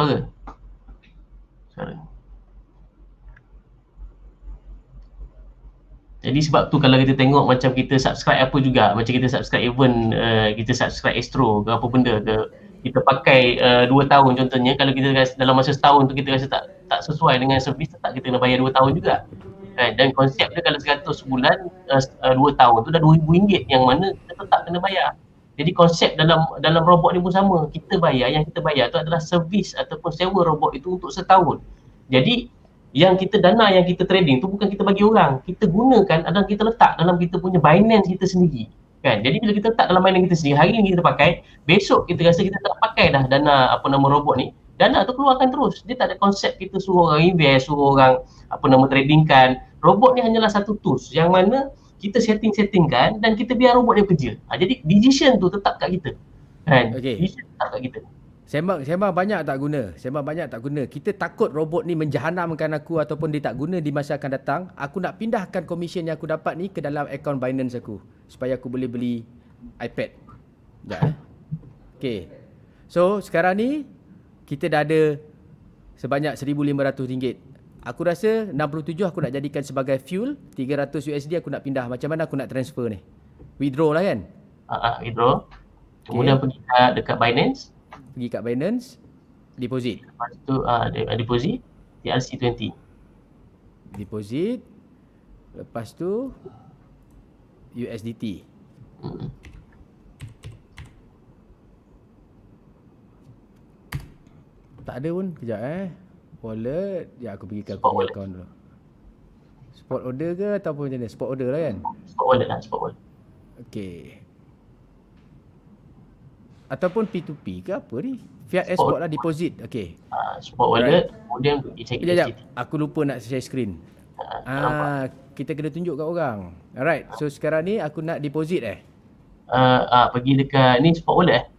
Jadi sebab tu kalau kita tengok macam kita subscribe apa juga, macam kita subscribe event, kita subscribe Astro ke apa benda ke, kita pakai 2 tahun contohnya, kalau kita rasa, dalam masa setahun tu kita rasa tak sesuai dengan servis, tetap kita kena bayar 2 tahun juga. Dan konsep dia kalau 100 bulan, 2 tahun tu dah RM2,000 yang mana kita tetap kena bayar. Jadi konsep dalam robot ni pun sama. Yang kita bayar tu adalah servis ataupun sewa robot itu untuk setahun. Jadi yang kita dana yang kita trading tu bukan kita bagi orang. Kita gunakan dan kita letak dalam kita punya Binance kita sendiri. Kan? Jadi bila kita letak dalam Binance kita sendiri, hari ni kita pakai, besok kita rasa kita tak pakai dah dana robot ni. Dana tu keluarkan terus. Dia tak ada konsep kita suruh orang invest, suruh orang tradingkan. Robot ni hanyalah satu tools yang mana kita settingkan dan kita biar robot dia kerja. Jadi decision tu tetap kat kita. Kan? Okay. Decision tetap kat kita. Sembang banyak tak guna. Kita takut robot ni menjahanamkan aku ataupun dia tak guna di masa akan datang. Aku nak pindahkan komisen yang aku dapat ni ke dalam akaun Binance aku supaya aku boleh beli iPad. Okay. So sekarang ni kita dah ada sebanyak RM1,500. Aku rasa 67 aku nak jadikan sebagai fuel, $300 aku nak pindah. Macam mana aku nak transfer ni? Withdraw lah kan? Withdraw. Kemudian pergi dekat Binance. Pergi kat Binance, deposit. Lepas tu deposit TRC20. Deposit. Lepas tu USDT. Tak ada pun, kejap wallet, aku pergi ke account dulu. Spot order ke ataupun macam mana? Spot order lah kan? Spot wallet. Okay. Ataupun P2P ke apa ni? Fiat export lah, deposit. Okay. Spot wallet, kemudian pergi check Sekejap, aku lupa nak share screen. Kita kena tunjuk kat orang. Alright, so sekarang ni aku nak deposit pergi dekat ni spot wallet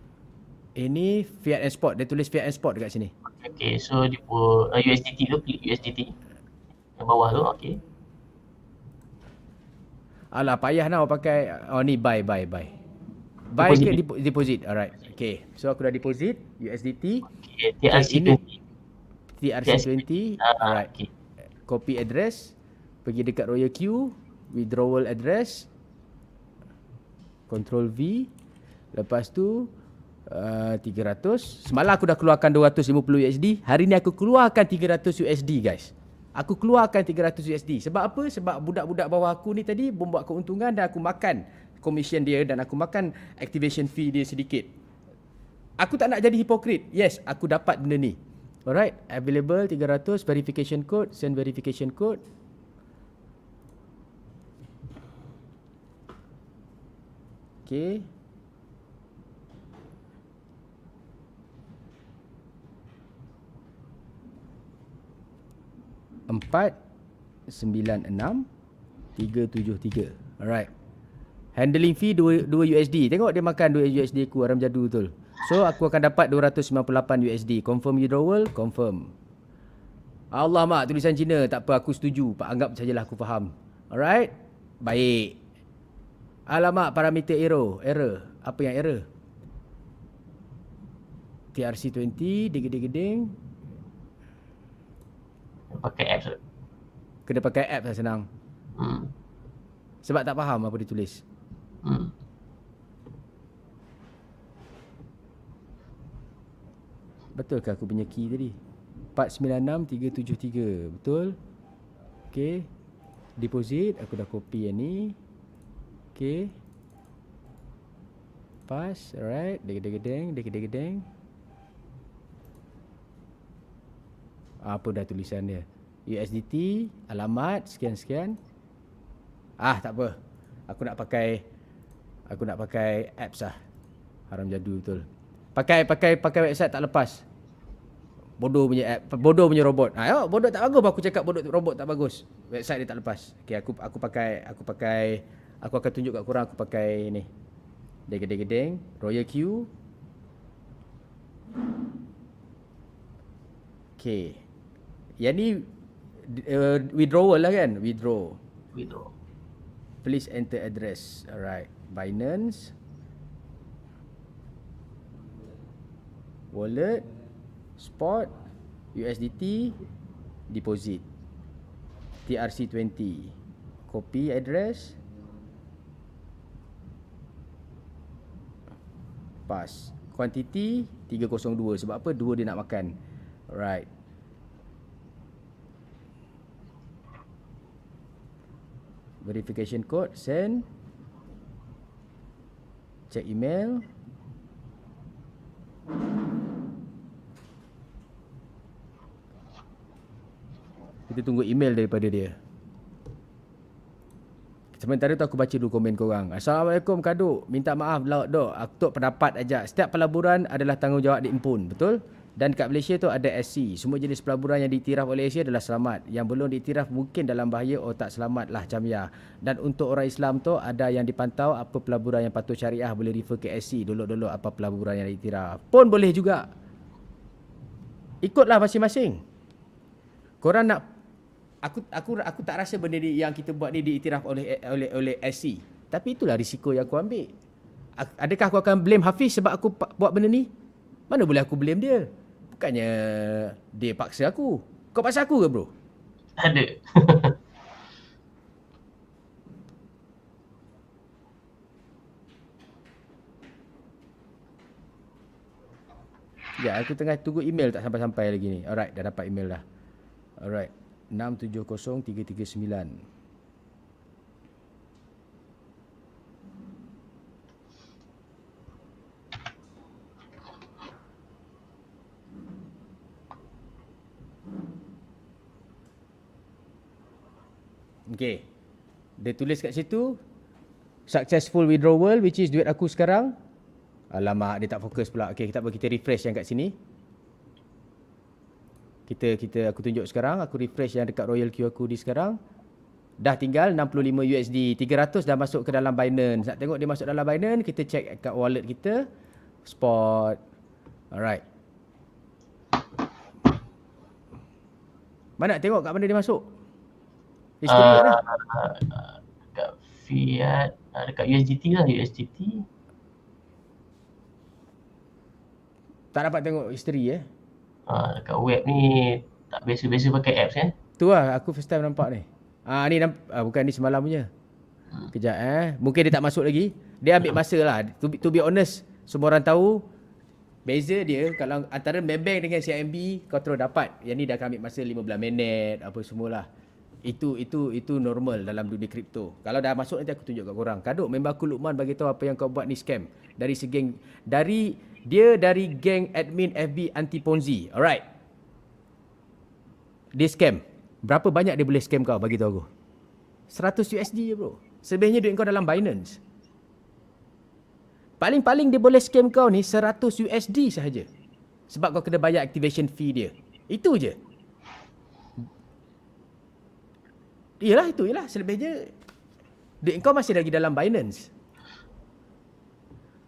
Ini Fiat Export, dia tulis Fiat Export dekat sini. Okay, so dia USDT tu, klik USDT yang bawah tu, okay. Alah, payah nak pakai, ni buy. Buy deposit ke deposit? Alright, okay. So aku dah deposit USDT. Okay, TRC20. TRC20, alright. Okay. Copy address, pergi dekat Royal Q, withdrawal address, Ctrl V, lepas tu 300. Semalam aku dah keluarkan $250. Hari ni aku keluarkan $300 guys. Aku keluarkan $300. Sebab apa? Sebab budak-budak bawah aku ni tadi membuat keuntungan dan aku makan komisen dia dan aku makan activation fee dia sedikit. Aku tak nak jadi hipokrit. Yes, aku dapat benda ni. Alright, available 300, verification code, send verification code. Okay. Empat 96,373. Alright. Handling fee 2 USD. Tengok dia makan 2 USD aku, haram jadu betul. So aku akan dapat $298. Confirm withdrawal, confirm. Allah mak, tulisan Cina. Tak apa, aku setuju. Pak anggap sajalah aku faham. Alright. Baik. Alamak, parameter error. Apa yang error? TRC20, ding. Pakai apps. Kena pakai app lah senang. Sebab tak faham apa dia tulis. Betul ke aku punya key tadi? 496373. Betul? Okay. Deposit. Aku dah copy yang ni. Okay. Pass. Alright. Deg-deg-deng. Apa dah tulisan dia? USDT. Alamat. Sekian-sekian. Tak apa. Aku nak pakai apps lah. Haram jadu betul. Pakai website tak lepas. Bodoh punya app, bodoh punya robot. Bodoh tak bagus, aku cakap bodoh robot tak bagus. Website dia tak lepas. Okey, aku akan tunjuk kat korang aku pakai ni. Deg-deg-deng, Royal Q. Okey. Yang ni withdrawal lah kan? Withdraw. Please enter address. Alright. Binance. Wallet. Spot. USDT. Deposit. TRC20. Copy address. Pass. Quantity 302. Sebab apa? 2 dia nak makan. Alright. Verification code. Send. Check email. Kita tunggu email daripada dia. Sementara tu aku baca dulu komen korang. Assalamualaikum Kaduk. Minta maaf lah dok. Aku tok pendapat aja. Setiap pelaburan adalah tanggungjawab di Impun. Betul? Dan kat Malaysia tu ada SC. Semua jenis pelaburan yang diiktiraf oleh Asia adalah selamat. Yang belum diiktiraf mungkin dalam bahaya atau tak selamat lah Jamia. Dan untuk orang Islam tu ada yang dipantau apa pelaburan yang patut syariah boleh refer ke SC. Dulu-dulu apa pelaburan yang diiktiraf. Pun boleh juga. Ikutlah masing-masing. Korang nak aku tak rasa benda ni yang kita buat ni diiktiraf oleh SC. Tapi itulah risiko yang aku ambil. Adakah aku akan blame Hafiz sebab aku buat benda ni? Mana boleh aku blame dia? Bukannya dia paksa aku. Kau paksa aku ke bro? Ada. Ya, aku tengah tunggu email tak sampai-sampai lagi ni. Alright, dah dapat email dah. Alright. 670339. Okay. Dia tulis kat situ successful withdrawal, which is duit aku sekarang. Alamak, dia tak fokus pula. Okay, kita refresh yang kat sini. Aku tunjuk sekarang, aku refresh yang dekat Royal Q aku di sekarang. Dah tinggal 65 USD. 300 dah masuk ke dalam Binance. Nak tengok dia masuk dalam Binance, kita check kat wallet kita. Spot. Alright. Mana nak tengok kat mana dia masuk? History kat mana? Dekat Fiat, dekat USDT lah, USDT. Tak dapat tengok history Dekat web ni tak biasa-biasa pakai apps kan? Tu lah, aku first time nampak ni. Ni bukan ni semalam punya. Kejap mungkin dia tak masuk lagi. Dia ambil masa lah. To be honest, semua orang tahu beza dia kalau antara Maybank dengan CIMB kau terus dapat. Yang ni dah ambil masa 15 minit apa semualah. Itu normal dalam dunia kripto. Kalau dah masuk nanti aku tunjuk kat korang. Kaduk, member aku Luqman bagi tahu apa yang kau buat ni scam. Dari geng admin FB anti Ponzi. Alright. Dia scam. Berapa banyak dia boleh scam kau? Bagi tahu aku. 100 USD je bro. Selebihnya duit kau dalam Binance. Paling-paling dia boleh scam kau ni 100 USD sahaja. Sebab kau kena bayar activation fee dia. Itu je. Yelah. Selebihnya duit kau masih lagi dalam Binance.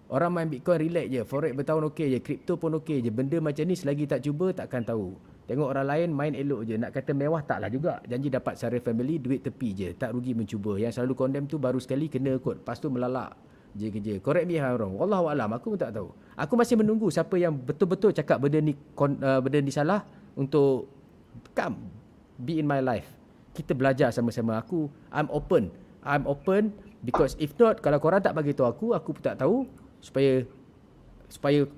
Orang main Bitcoin relax je. Forex bertahun okey je. Kripto pun okey je. Benda macam ni selagi tak cuba takkan tahu. Tengok orang lain main elok je. Nak kata mewah taklah juga. Janji dapat secara family, duit tepi je. Tak rugi mencuba. Yang selalu condemn tu baru sekali kena kot. Lepas tu melalak je kerja. Correct me if I'm wrong. Wallahualam. Aku pun tak tahu. Aku masih menunggu siapa yang betul-betul cakap benda ni salah untuk come be in my life. Kita belajar sama-sama. I'm open because if not, kalau korang tak bagi tahu aku pun tak tahu supaya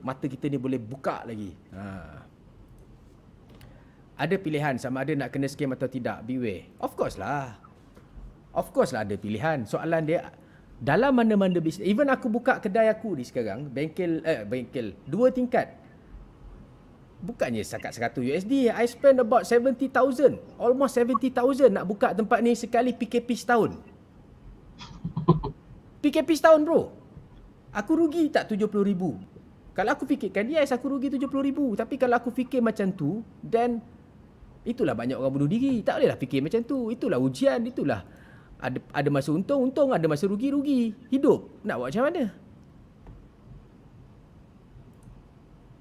mata kita ni boleh buka lagi. ada pilihan sama ada nak kena scam atau tidak. Beware. Of course lah ada pilihan. Soalan dia dalam mana-mana bisnes. Even aku buka kedai aku ni sekarang, bengkel 2 tingkat. Bukannya setakat 100 USD. I spend about 70,000. Almost 70,000 nak buka tempat ni sekali PKP setahun. PKP setahun bro. Aku rugi tak 70,000? Kalau aku fikirkan, yes aku rugi 70,000. Tapi kalau aku fikir macam tu, then itulah banyak orang bunuh diri. Tak bolehlah fikir macam tu. Itulah ujian, itulah ada masa untung, ada masa rugi. Hidup nak buat macam mana?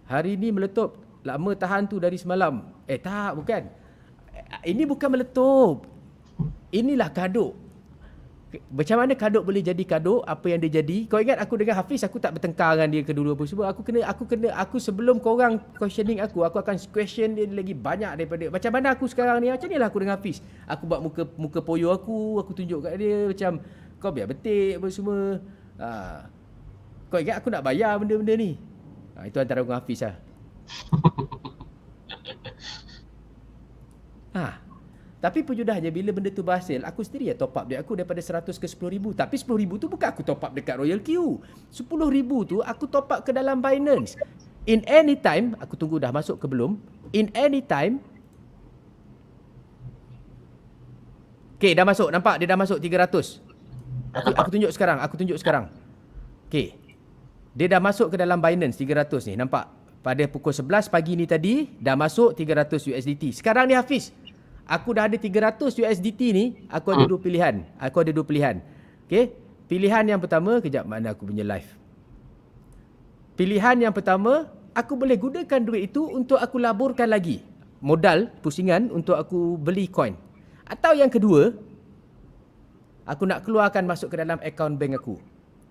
Hari ni meletup, lama tahan tu dari semalam. Tak, bukan. Ini bukan meletup. Inilah kaduk. Macam mana kaduk boleh jadi kaduk? Apa yang dia jadi? Kau ingat aku dengan Hafiz, aku tak bertengkar dengan dia kedua-dua apa semua. Aku sebelum korang questioning aku akan question dia lagi banyak daripada macam mana aku sekarang ni. Macam ni lah aku dengan Hafiz. Aku buat muka poyo aku tunjuk kat dia macam kau biar betik apa semua. Kau ingat aku nak bayar benda-benda ni? Itu antara aku dengan Hafiz lah. Tapi pujudahnya bila benda tu berhasil, aku sendiri ya top up dia aku daripada 100 ke 10,000. Tapi 10,000 tu bukan aku top up dekat Royal Q. 10,000 tu aku top up ke dalam Binance. In any time, aku tunggu dah masuk ke belum? In any time. Okay, dah masuk. Nampak? Dia dah masuk 300. Aku tunjuk sekarang. Okay. Dia dah masuk ke dalam Binance 300 ni. Nampak? Pada pukul 11 pagi ni tadi, dah masuk 300 USDT. Sekarang ni Hafiz, aku dah ada 300 USDT ni, aku ada dua pilihan. Okay? Pilihan yang pertama, kejap mana aku punya live. Pilihan yang pertama, aku boleh gunakan duit itu untuk aku laburkan lagi. Modal, pusingan untuk aku beli coin. Atau yang kedua, aku nak keluarkan masuk ke dalam akaun bank aku.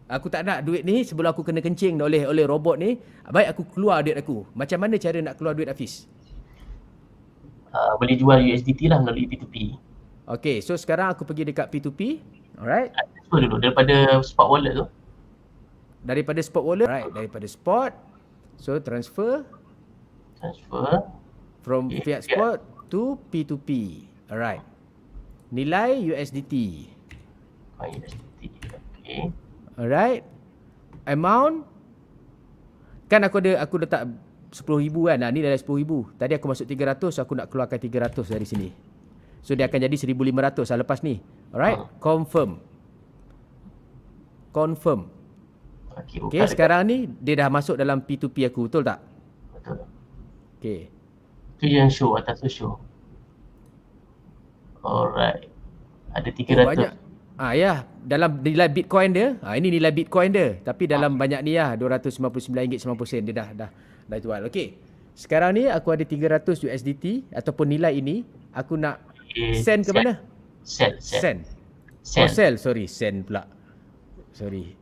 Aku tak nak duit ni sebelum aku kena kencing oleh robot ni. Baik aku keluar duit aku. Macam mana cara nak keluar duit Hafiz? Boleh jual USDT lah melalui P2P. Okay, so sekarang aku pergi dekat P2P. Alright. Transfer dulu daripada spot wallet tu. Daripada spot wallet. Alright, daripada spot. So transfer. From fiat spot to P2P. Alright. Nilai USDT. USDT. Okay. Alright. Amount. Kan aku letak 10,000 kan. Ni dah 10,000. Tadi aku masuk 300. Aku nak keluarkan 300 dari sini. So dia akan jadi 1,500 lepas ni. Alright. Confirm. Okay, sekarang ni dia dah masuk dalam P2P aku. Betul tak? Betul. Okay. Itu yang show. Atas tu show. Alright. Ada 300. Banyak. Ya, dalam nilai Bitcoin dia, ini nilai Bitcoin dia, tapi dalam banyak ni lah, RM259.90 dia dah jual. Okey. Sekarang ni aku ada 300 USDT ataupun nilai ini, aku nak send ke mana? Send. Send pula. Sorry.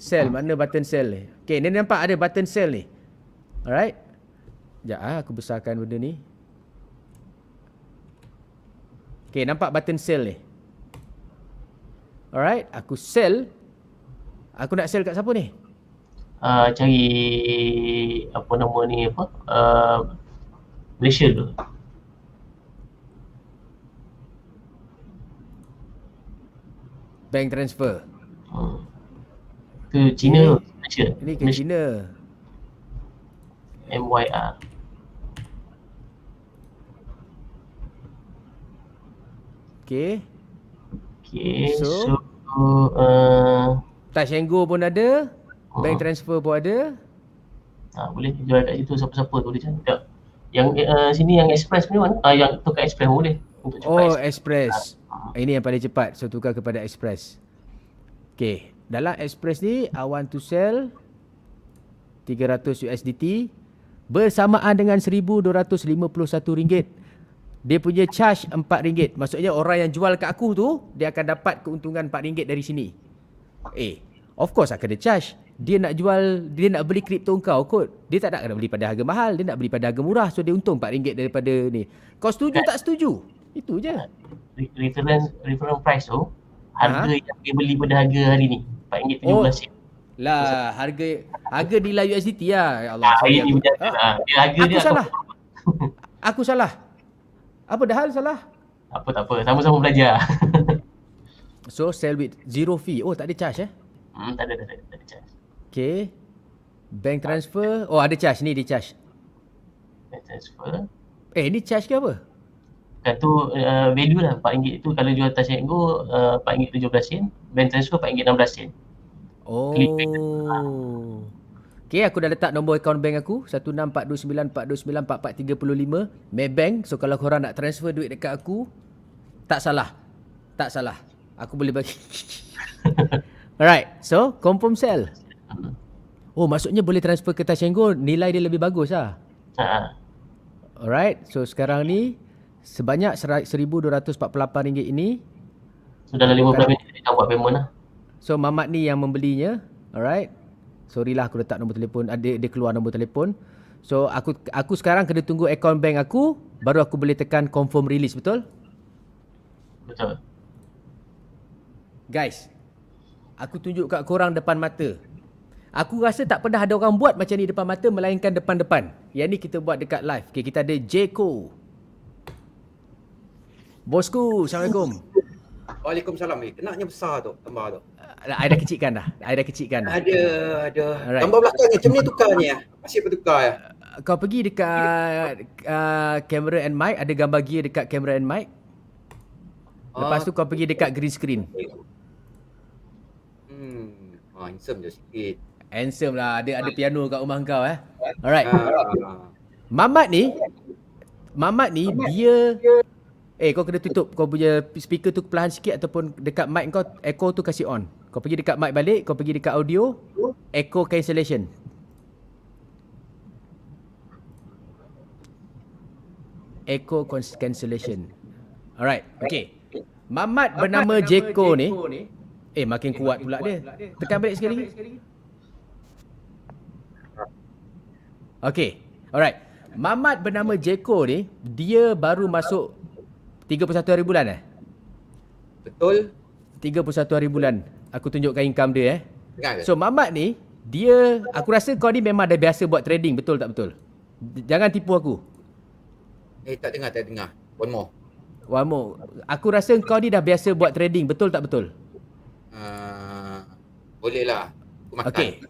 Sell, mana button sell ni? Okey, ni nampak ada button sell ni. Alright. Sekejap aku besarkan benda ni. Okey, nampak button sell ni? Alright, aku sell. Aku nak sell kat siapa ni? Cari apa nama ni Malaysia tu. Bank transfer. Ke China, Malaysia. Ini ke China. MYR. Okay. So Touch and Go pun ada. Bank transfer pun ada. Boleh jual kat situ siapa-siapa tu boleh cakap. Yang sini yang Express ni mana? Yang tukar Express boleh. Untuk cepat Express. Ini yang paling cepat. So tukar kepada Express. Okay. Dalam Express ni I want to sell 300 USDT bersamaan dengan RM1,251. Dia punya charge RM4. Maksudnya orang yang jual kat aku tu, dia akan dapat keuntungan RM4 dari sini. Of course akan ada charge. Dia nak beli kripto kau kot. Dia tak nak beli pada harga mahal, dia nak beli pada harga murah. So dia untung RM4 daripada ni. Kau setuju tak setuju? Itu je. Reference price tu, harga yang dia beli pada harga hari ni. RM4.17. Lah, harga nilai USDT lah. Ya Allah. Dia harga aku dia salah. Aku salah. Apa dah hal salah? Apa tak apa, sama-sama belajar. So sell with zero fee. Oh, tak ada charge Tak ada charge. Okay. Bank transfer. Oh, ada charge. Ni dia charge. Bank transfer. Ni charge ke apa? Kan tu value lah, RM4 tu kalau jual Touch 'n Go RM4.17. Bank transfer RM4.16. Oh. Okay, aku dah letak nombor akaun bank aku 164294294435 Maybank. So kalau korang nak transfer duit dekat aku, tak salah. Tak salah. Aku boleh bagi. Alright, so confirm sell. Oh, maksudnya boleh transfer ke Touch 'n Go, nilai dia lebih bagus lah. Alright, so sekarang ni sebanyak RM1,248 ini. So dalam 15 minit kita buat payment lah. So Mamat ni yang membelinya. Alright. Sorry lah aku letak nombor telefon, dia keluar nombor telefon. So aku sekarang kena tunggu akaun bank aku, baru aku boleh tekan confirm release, betul? Betul. Guys, aku tunjuk kat korang depan mata. Aku rasa tak pernah ada orang buat macam ni depan mata, melainkan depan-depan. Yang ni kita buat dekat live. Okay, kita ada Jeko. Bosku, Assalamualaikum. Waalaikumsalam. Kenaknya besar tu, gambar tu. I dah kecilkan dah. Ada. Alright. Gambar belakangnya macam ni tukarnya. Masih bertukar ya. Kau pergi dekat camera and mic, ada gambar gear dekat camera and mic. Lepas tu kau pergi dekat green screen. Handsome je sikit. Handsome lah, ada piano kat rumah kau Alright. Mamat ni dia kau kena tutup kau punya speaker tu perlahan sikit, ataupun dekat mic kau echo tu kasih on. Kau pergi dekat mic balik, kau pergi dekat audio, echo cancellation. Echo cancellation. Alright, okay. Mamat bernama Jeko ni. Makin kuat pula dia. Tekan balik sekali lagi. Okay, alright. Mamat bernama Jeko ni, dia baru masuk 31 hari bulan Betul. 31 hari bulan. Aku tunjukkan income dia Dengar ke? So Mamat ni, dia, aku rasa kau ni memang dah biasa buat trading, betul tak betul? Jangan tipu aku. Tak dengar. One more. Aku rasa kau ni dah biasa buat trading, betul tak betul? Boleh lah. Aku makan. Okay,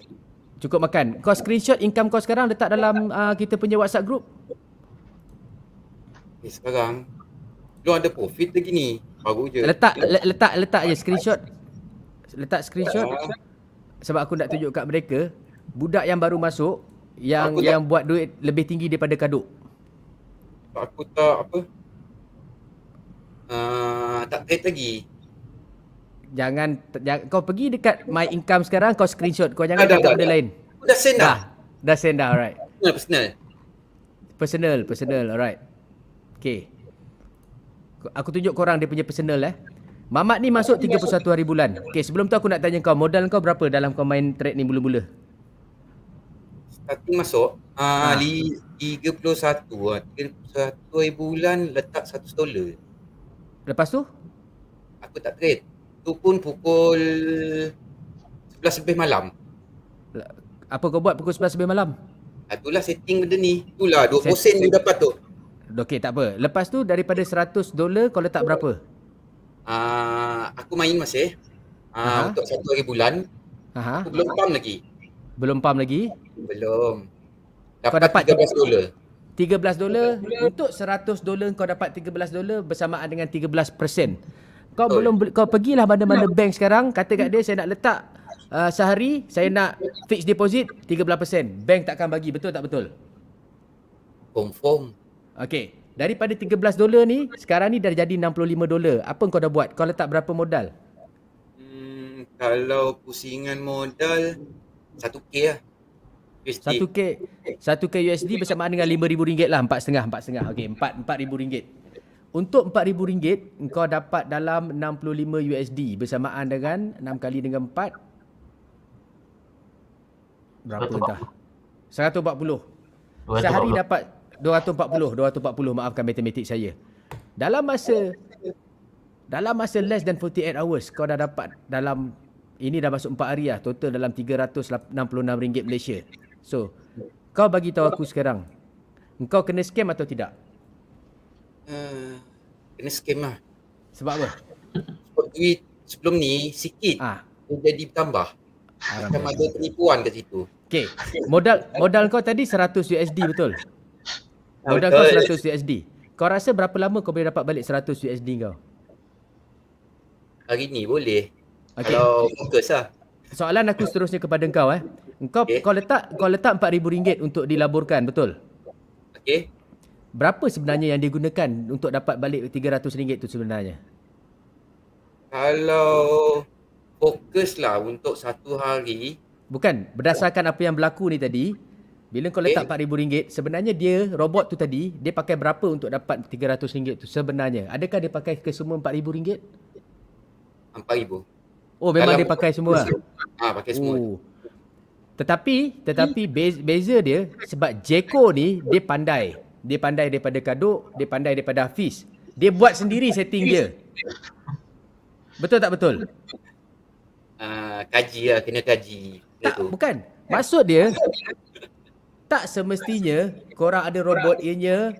cukup makan. Kau screenshot income kau sekarang, letak dalam kita punya WhatsApp group. Sekarang belum ada profit lagi ni. Baru je. Letak je screenshot. Letak screenshot. Sebab aku nak tunjuk kat mereka budak yang baru masuk yang buat duit lebih tinggi daripada kaduk. Aku tak tak trade lagi. Jangan kau pergi dekat my income sekarang, kau screenshot. Kau jangan dekat benda lain. Aku dah send dah. Dah send dah, alright. Personal. Alright. Okay. Aku tunjuk korang dia punya personal Mamat ni masuk 31 hari bulan. Okay, sebelum tu aku nak tanya kau, modal kau berapa dalam kau main trade ni mula-mula? Starting masuk 31 hari bulan letak $100. Lepas tu? Aku tak trade. Tu pun pukul 11 lebih malam. Apa kau buat pukul 11 lebih malam? Itulah setting benda ni. Itulah 20% dia dapat tu. Okey, tak apa. Lepas tu daripada $100 kau letak berapa? Aku main masih untuk 1 hari bulan. Aku belum pump lagi. Belum pump lagi? Belum. Kau dapat $13. $13 untuk $100 kau dapat $13 bersamaan dengan 13%. Kau pergilah mana-mana bank sekarang, kata kat dia saya nak letak sehari saya nak fixed deposit 13%. Bank takkan bagi, betul tak betul? Confirm. Okey, daripada $13 ni sekarang ni dah jadi $65. Apa kau dah buat? Kau letak berapa modal? Kalau pusingan modal 1K lah. USD. 1K USD bersamaan dengan RM5,000 lah, 4,500. Okey, RM4,000. Untuk RM4,000 engkau dapat dalam 65 USD bersamaan dengan 6 kali dengan 4 berapa dah? 140. Sehari dapat 240, maafkan matematik saya. Dalam masa less than 48 hours kau dah dapat dalam, ini dah masuk 4 hari lah, total dalam RM366 Malaysia. So, kau bagi tahu aku sekarang, engkau kena scam atau tidak? Kena scam lah. Sebab apa? Sebab duit sebelum ni sikit dia jadi bertambah. Macam ada penipuan kat situ. Okay, modal kau tadi 100 USD betul? Modal betul. kau 100 USD. Kau rasa berapa lama kau boleh dapat balik 100 USD kau? Hari ni boleh. Okay. Kalau fokus lah. Soalan aku seterusnya kepada kau Kau letak RM4,000 untuk dilaburkan, betul? Okey. Berapa sebenarnya yang digunakan untuk dapat balik RM300 tu sebenarnya? Kalau fokus lah untuk satu hari. Bukan, berdasarkan apa yang berlaku ni tadi, bila kau letak RM4,000, sebenarnya robot tu tadi, dia pakai berapa untuk dapat RM300 tu sebenarnya? Adakah dia pakai ke semua RM4,000? RM4,000. Oh, memang dia pakai semua? Pakai semua. Tetapi beza dia, sebab Jeko ni, dia pandai. Dia pandai daripada Kaduk, dia pandai daripada Hafiz. Dia buat sendiri setting dia. Betul tak betul? Kaji lah, kena kaji. Tak, bukan. Maksud dia, tak semestinya korang ada robot ianya.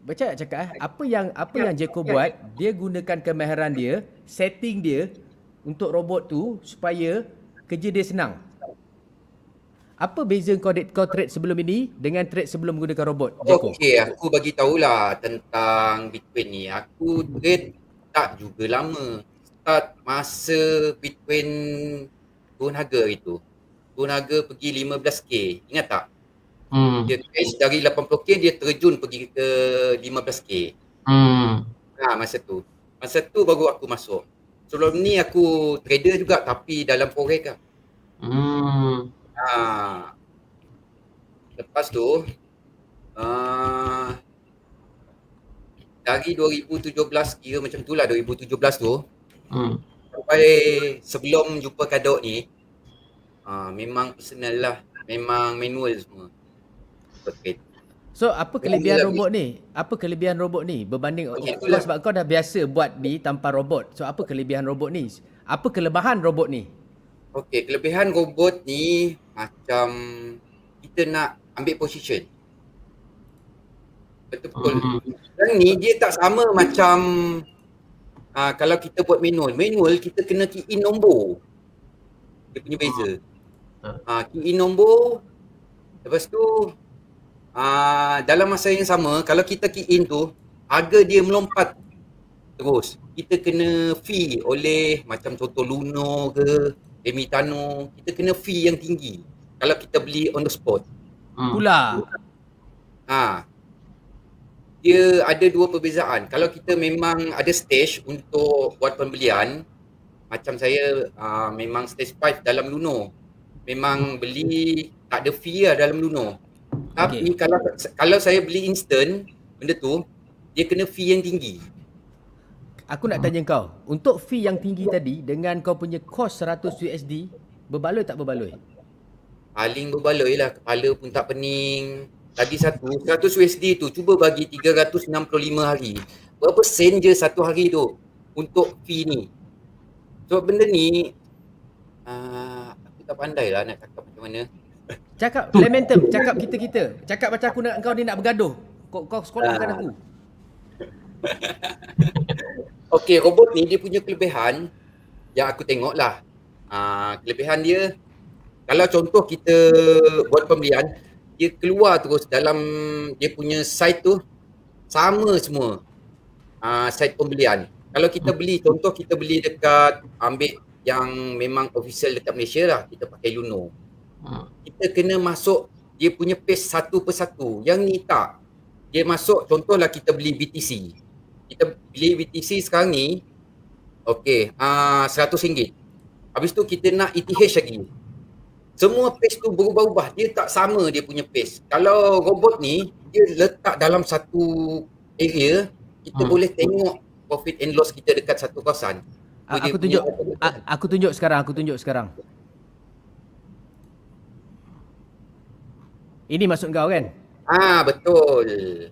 Macam nak cakap, apa yang Jeko buat, dia gunakan kemahiran dia, setting dia untuk robot tu supaya kerja dia senang. Apa beza kau trade sebelum ini dengan trade sebelum menggunakan robot, Jeko? Okey, aku bagi tahulah tentang Bitcoin ni. Aku trade tak juga lama. Start masa Bitcoin turun harga itu. Turun harga pergi 15k. Ingat tak? Dia crash dari 80k, dia terjun pergi ke 15k. Masa tu. Masa tu baru aku masuk. Sebelum ni aku trader juga tapi dalam forex lah. Lepas tu dari 2017 kira macam tu lah, 2017 tu sampai sebelum jumpa Kadok ni memang personal lah, memang manual semua. So apa kelebihan robot ni? Apa kelebihan robot ni berbanding sebab kau dah biasa buat ni tanpa robot. So apa kelebihan robot ni? Apa kelemahan robot ni? Okey, kelebihan robot ni macam kita nak ambil position. Betul-betul. Yang ni dia tak sama macam kalau kita buat manual. Manual kita kena key in nombor. Dia punya beza. Key in nombor. Lepas tu dalam masa yang sama kalau kita key in tu harga dia melompat terus. Kita kena fee oleh macam contoh Luno ke Emitano, kita kena fee yang tinggi kalau kita beli on the spot. Pula. Dia ada dua perbezaan. Kalau kita memang ada stage untuk buat pembelian, macam saya memang stage 5 dalam Luno. Memang beli tak ada fee lah dalam Luno. Tapi kalau saya beli instant, benda tu dia kena fee yang tinggi. Aku nak tanya kau, untuk fee yang tinggi tadi dengan kau punya cost 100 USD, berbaloi tak berbaloi? Paling berbaloi lah, kepala pun tak pening. Tadi 100 USD tu cuba bagi 365 hari. Berapa sen je satu hari tu untuk fee ni. So benda ni aku tak pandai lah nak cakap macam mana. Cakap Lamentum, cakap kita. Cakap macam aku nak kau ni nak bergaduh. Kau sekolahkan aku. Okey, robot ni dia punya kelebihan yang aku tengok lah. Kelebihan dia, kalau contoh kita buat pembelian, dia keluar terus dalam dia punya site tu sama semua site pembelian. Kalau kita beli, contoh kita beli dekat ambil yang memang official dekat Malaysia lah, kita pakai Luno. Kita kena masuk dia punya page satu persatu. Yang ni tak. Dia masuk, contohlah kita beli BTC. Kita beli BTC sekarang ni, okey, RM100. Habis tu kita nak ETH lagi. Semua page tu berubah-ubah. Dia tak sama dia punya page. Kalau robot ni, dia letak dalam satu area, kita boleh tengok profit and loss kita dekat satu kawasan. Aku tunjuk sekarang. Ini maksud kau kan? Betul.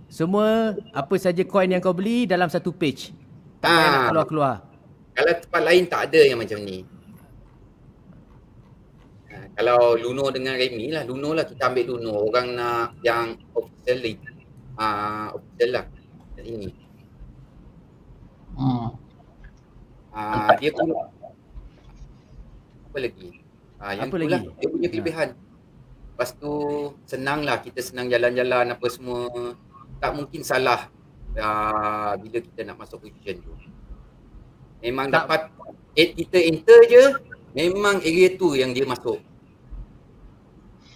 Semua apa saja coin yang kau beli dalam satu page. Tak payah nak keluar-keluar. Kalau tempat lain tak ada yang macam ni. Kalau Luno dengan Remy lah, Luno lah kita ambil Luno. Orang nak yang official official lah ini. Dia keluar. Apa lagi? Yang Apa itulah lagi? dia punya kelebihan. Lepas tu senanglah, kita senang jalan-jalan apa semua. Tak mungkin salah bila kita nak masuk position tu. Memang Tak. dapat kita enter je, memang area tu yang dia masuk.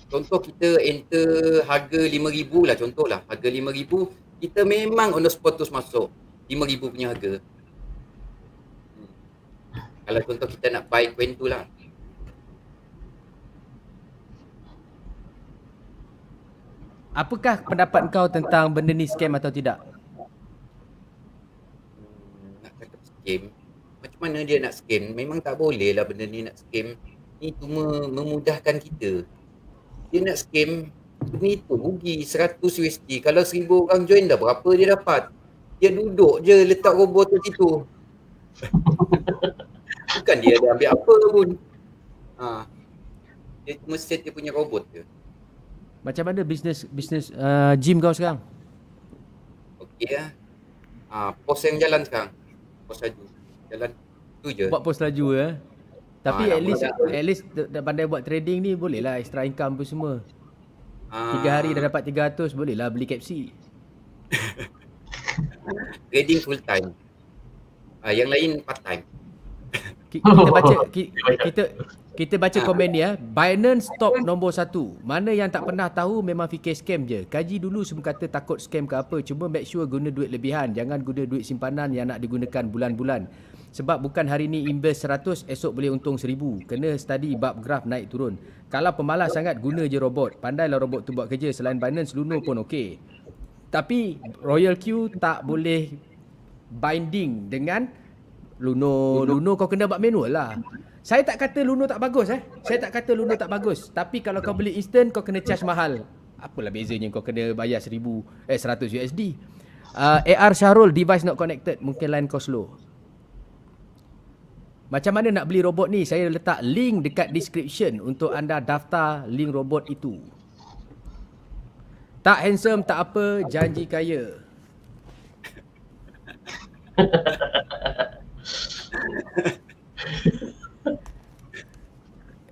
Contoh kita enter harga 5,000 lah, contohlah harga 5,000, kita memang on the spot terus masuk 5,000 punya harga. Kalau contoh kita nak buy coin tu lah. Apakah pendapat kau tentang benda ni scam atau tidak? Nak cakap scam, macam mana dia nak scam? Memang tak boleh lah benda ni nak scam. Ni cuma memudahkan kita. Dia nak scam, ni tu rugi 100 USD. Kalau 1,000 orang join dah berapa dia dapat? Dia duduk je letak robot tu situ. Bukan dia ada ambil apa pun. Dia cuma set dia punya robot je. Macam mana bisnes gym kau sekarang? Okey lah. Pos yang jalan sekarang. Pos laju. Jalan tu je. Buat pos laju Tapi nak at least dah pandai buat trading ni, boleh lah extra income pun semua. 3 hari dah dapat 300, boleh lah beli KFC. Trading full time. Yang lain part time. Kita baca komen ni Binance top nombor 1. Mana yang tak pernah tahu memang fikir scam je. Kaji dulu sebelum kata takut scam ke apa. Cuma make sure guna duit lebihan. Jangan guna duit simpanan yang nak digunakan bulan-bulan. Sebab bukan hari ni invest 100, esok boleh untung 1,000. Kena study bab graf naik turun. Kalau pemalas sangat, guna je robot. Pandailah robot tu buat kerja. Selain Binance, Luno pun okey. Tapi Royal Q tak boleh binding dengan Luno. Luno kau kena buat manual lah. Saya tak kata Luno tak bagus Saya tak kata Luno tak bagus. Tapi kalau kau beli instant, kau kena charge mahal. Apalah bezanya kau kena bayar 100 USD. AR Syahrul, device not connected. Mungkin line kau slow. Macam mana nak beli robot ni? Saya letak link dekat description untuk anda daftar link robot itu. Tak handsome, tak apa, janji kaya.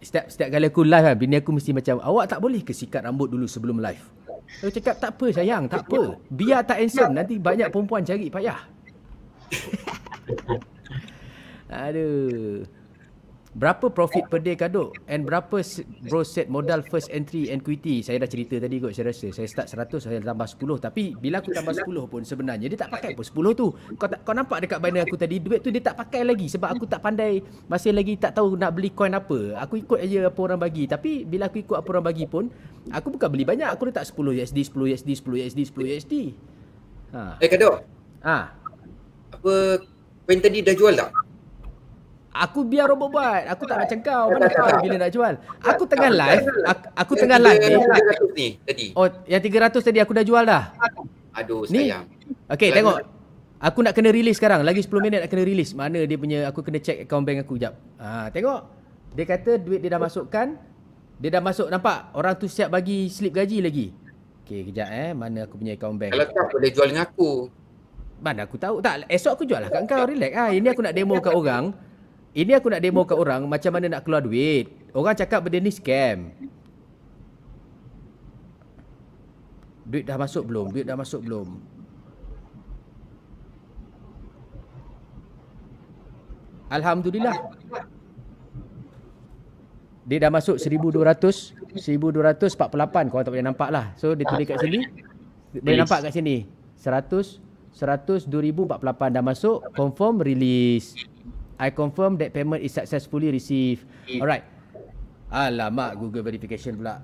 Setiap kali aku live bini aku mesti macam, awak tak boleh ke sikat rambut dulu sebelum live? Aku cakap, tak apa sayang, tak apa. Biar tak handsome, nanti banyak perempuan cari, payah. Aduh. Berapa profit per day Kadok? And berapa bro set modal first entry equity? Saya dah cerita tadi kot, saya rasa. Saya start 100, saya tambah 10. Tapi bila aku tambah 10 pun sebenarnya dia tak pakai pun 10 tu. Kau nampak dekat banner aku tadi, duit tu dia tak pakai lagi. Sebab aku tak pandai, masih lagi tak tahu nak beli coin apa. Aku ikut aja apa orang bagi. Tapi bila aku ikut apa orang bagi pun, aku bukan beli banyak. Aku letak 10 USD, 10 USD, 10 USD, 10 USD. Kadok. Apa coin tadi dah jual tak? Aku biar robot buat. Aku tak macam kau. Mana tahu bila nak jual. Aku tengah live. Aku tengah live ni. 300 ni tadi. Oh, yang 300 tadi aku dah jual dah. Aduh Ni. sayang. Okey, tengok. Aku nak kena release sekarang. Lagi 10 minit nak kena release. Mana dia punya, aku kena check account bank aku jap. Tengok. Dia kata duit dia dah masukkan. Dia dah masuk, nampak? Orang tu siap bagi slip gaji lagi. Okey, kejap Mana aku punya account bank. Kalau tak boleh jual dengan aku. Mana aku tahu. Tak, esok aku jual lah kat kau. Relax Ini aku nak demo kat orang. Ini aku nak demo kat orang macam mana nak keluar duit. Orang cakap benda ni scam. Duit dah masuk belum? Duit dah masuk belum? Alhamdulillah. Dia dah masuk 1248. Korang tak boleh nampak lah. So dia tulis kat sini. Dia nampak kat sini. 100 2048 dah masuk. Confirm release. I confirm that payment is successfully received. Alright. Alamak, Google verification pula.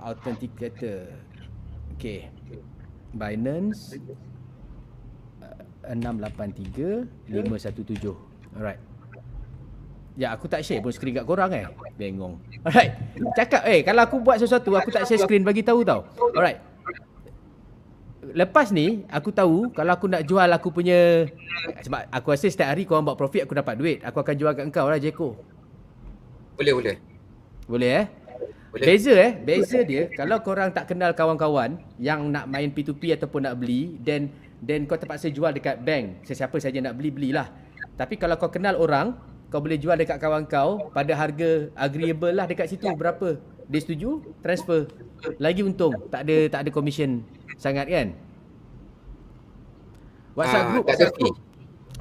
Authenticator. Okay. Binance 683 517. Alright. Ya, aku tak share pun screen kat korang Bengong. Alright. Cakap kalau aku buat sesuatu aku tak share screen, bagi tahu tau. Alright. Lepas ni aku tahu kalau aku nak jual aku punya, sebab aku rasa setiap hari korang buat profit, aku dapat duit. Aku akan jual kat engkau lah, Jeko. Boleh. Boleh Boleh. Beza dia kalau korang tak kenal kawan-kawan yang nak main P2P ataupun nak beli, then then kau terpaksa jual dekat bank, sesiapa saja nak belilah. Tapi kalau kau kenal orang, kau boleh jual dekat kawan kau pada harga agreeable lah dekat situ. Berapa dia setuju, transfer, lagi untung, tak ada commission sangat kan. WhatsApp group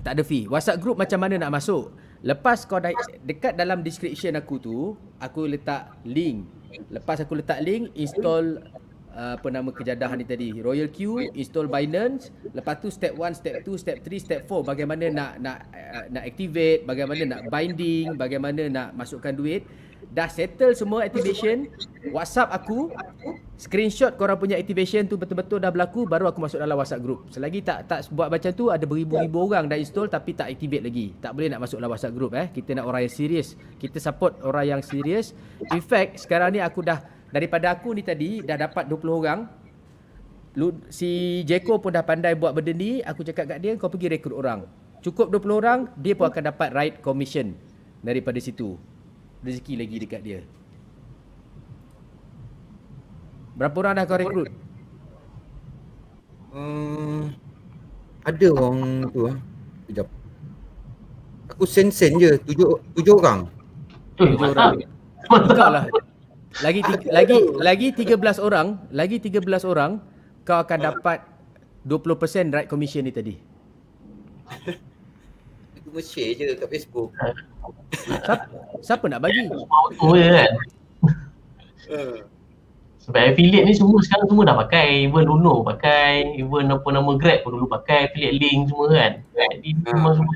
tak ada fee. WhatsApp group macam mana nak masuk? Lepas kau dah dekat dalam description aku tu, aku letak link. Lepas aku letak link, install apa nama kejadahan ni tadi, Royal Q, install Binance. Lepas tu step 1, step 2, step 3, step 4, bagaimana nak activate, bagaimana nak binding, bagaimana nak masukkan duit. Dah settle semua activation, WhatsApp aku, screenshot korang punya activation tu betul-betul dah berlaku, baru aku masuk dalam WhatsApp group. Selagi tak buat macam tu, ada beribu-ribu orang dah install tapi tak activate lagi. Tak boleh nak masuk dalam WhatsApp group. Kita nak orang yang serius. Kita support orang yang serius. In fact, sekarang ni aku dah, daripada aku ni tadi dah dapat 20 orang. Si Jeko pun dah pandai buat benda ni. Aku cakap kat dia, kau pergi rekrut orang. Cukup 20 orang, dia pun akan dapat right commission daripada situ. Rezeki lagi dekat dia. Berapa orang dah kau rekrut? Ada orang tu Sekejap. Aku sen je 7 orang. 7 orang. Engkau lah. Lagi 13 orang, kau akan dapat 20% right commission ni tadi. Cuma share je kat Facebook. Siapa nak bagi? Betul je kan. Sebab affiliate ni sekarang semua dah pakai. Even Luno pakai, even apa nama Grab pun dulu pakai, affiliate link semua kan. Jadi memang semua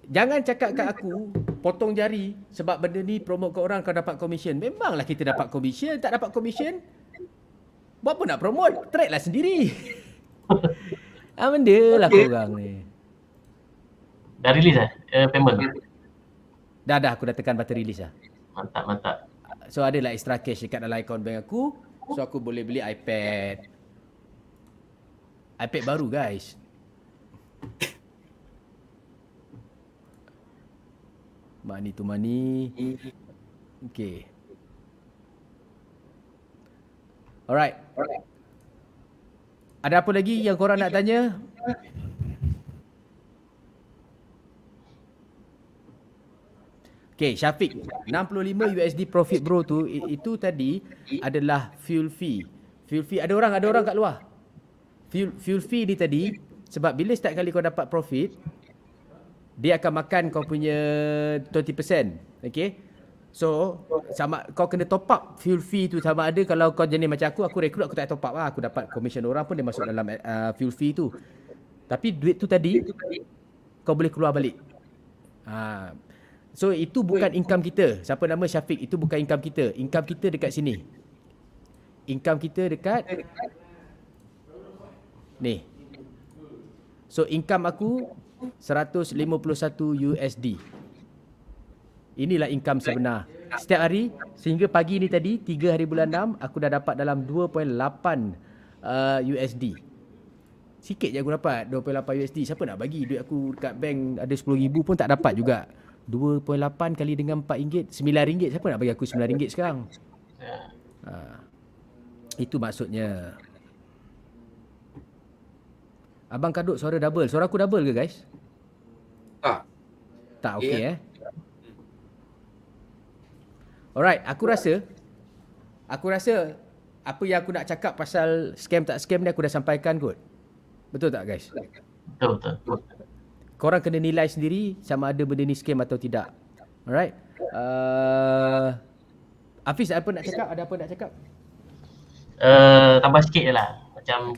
Jangan cakap kat aku potong jari sebab benda ni promote ke orang kau dapat commission. Memanglah kita dapat commission. Tak dapat commission, buat apa nak promote? Track lah sendiri. Benda lah korang ni. dah release payment. Dah aku dah tekan button release lah. Mantap. So adalah extra cash dekat dalam akaun bank aku. So aku boleh beli iPad baru guys. Money to money. Okay. Alright. Ada apa lagi yang korang nak tanya? Okay, Syafiq, 65 USD profit bro tu, itu tadi adalah fuel fee. Fuel fee, ada orang kat luar. Fuel fee ni tadi, sebab bila setiap kali kau dapat profit, dia akan makan kau punya 20%. Okay? So, sama kau kena top up fuel fee tu, sama ada kalau kau jenis macam aku rekrut, aku tak top up lah. Aku dapat commission orang pun dia masuk dalam fuel fee tu. Tapi duit tu tadi, kau boleh keluar balik. So itu bukan income kita. Siapa nama Syafiq, itu bukan income kita. Income kita dekat sini. Income kita dekat ni. So income aku 151 USD. Inilah income sebenar. Setiap hari sehingga pagi ni tadi 3 hari bulan 6 aku dah dapat dalam 2.8 USD. Sikit je aku dapat 2.8 USD. Siapa nak bagi duit aku dekat bank ada 10,000 pun tak dapat juga. 2.8 kali dengan RM4, RM9. Siapa nak bagi aku RM9 sekarang? Itu maksudnya. Abang Kadut suara double. Suara aku double ke guys? Tak okey Alright, aku rasa apa yang aku nak cakap pasal scam tak scam ni aku dah sampaikan kot. Betul tak guys? Betul. Korang kena nilai sendiri sama ada benda ni scam atau tidak. Alright. Hafiz, apa nak cakap? Ada apa nak cakap? Tambah sikit je lah. Macam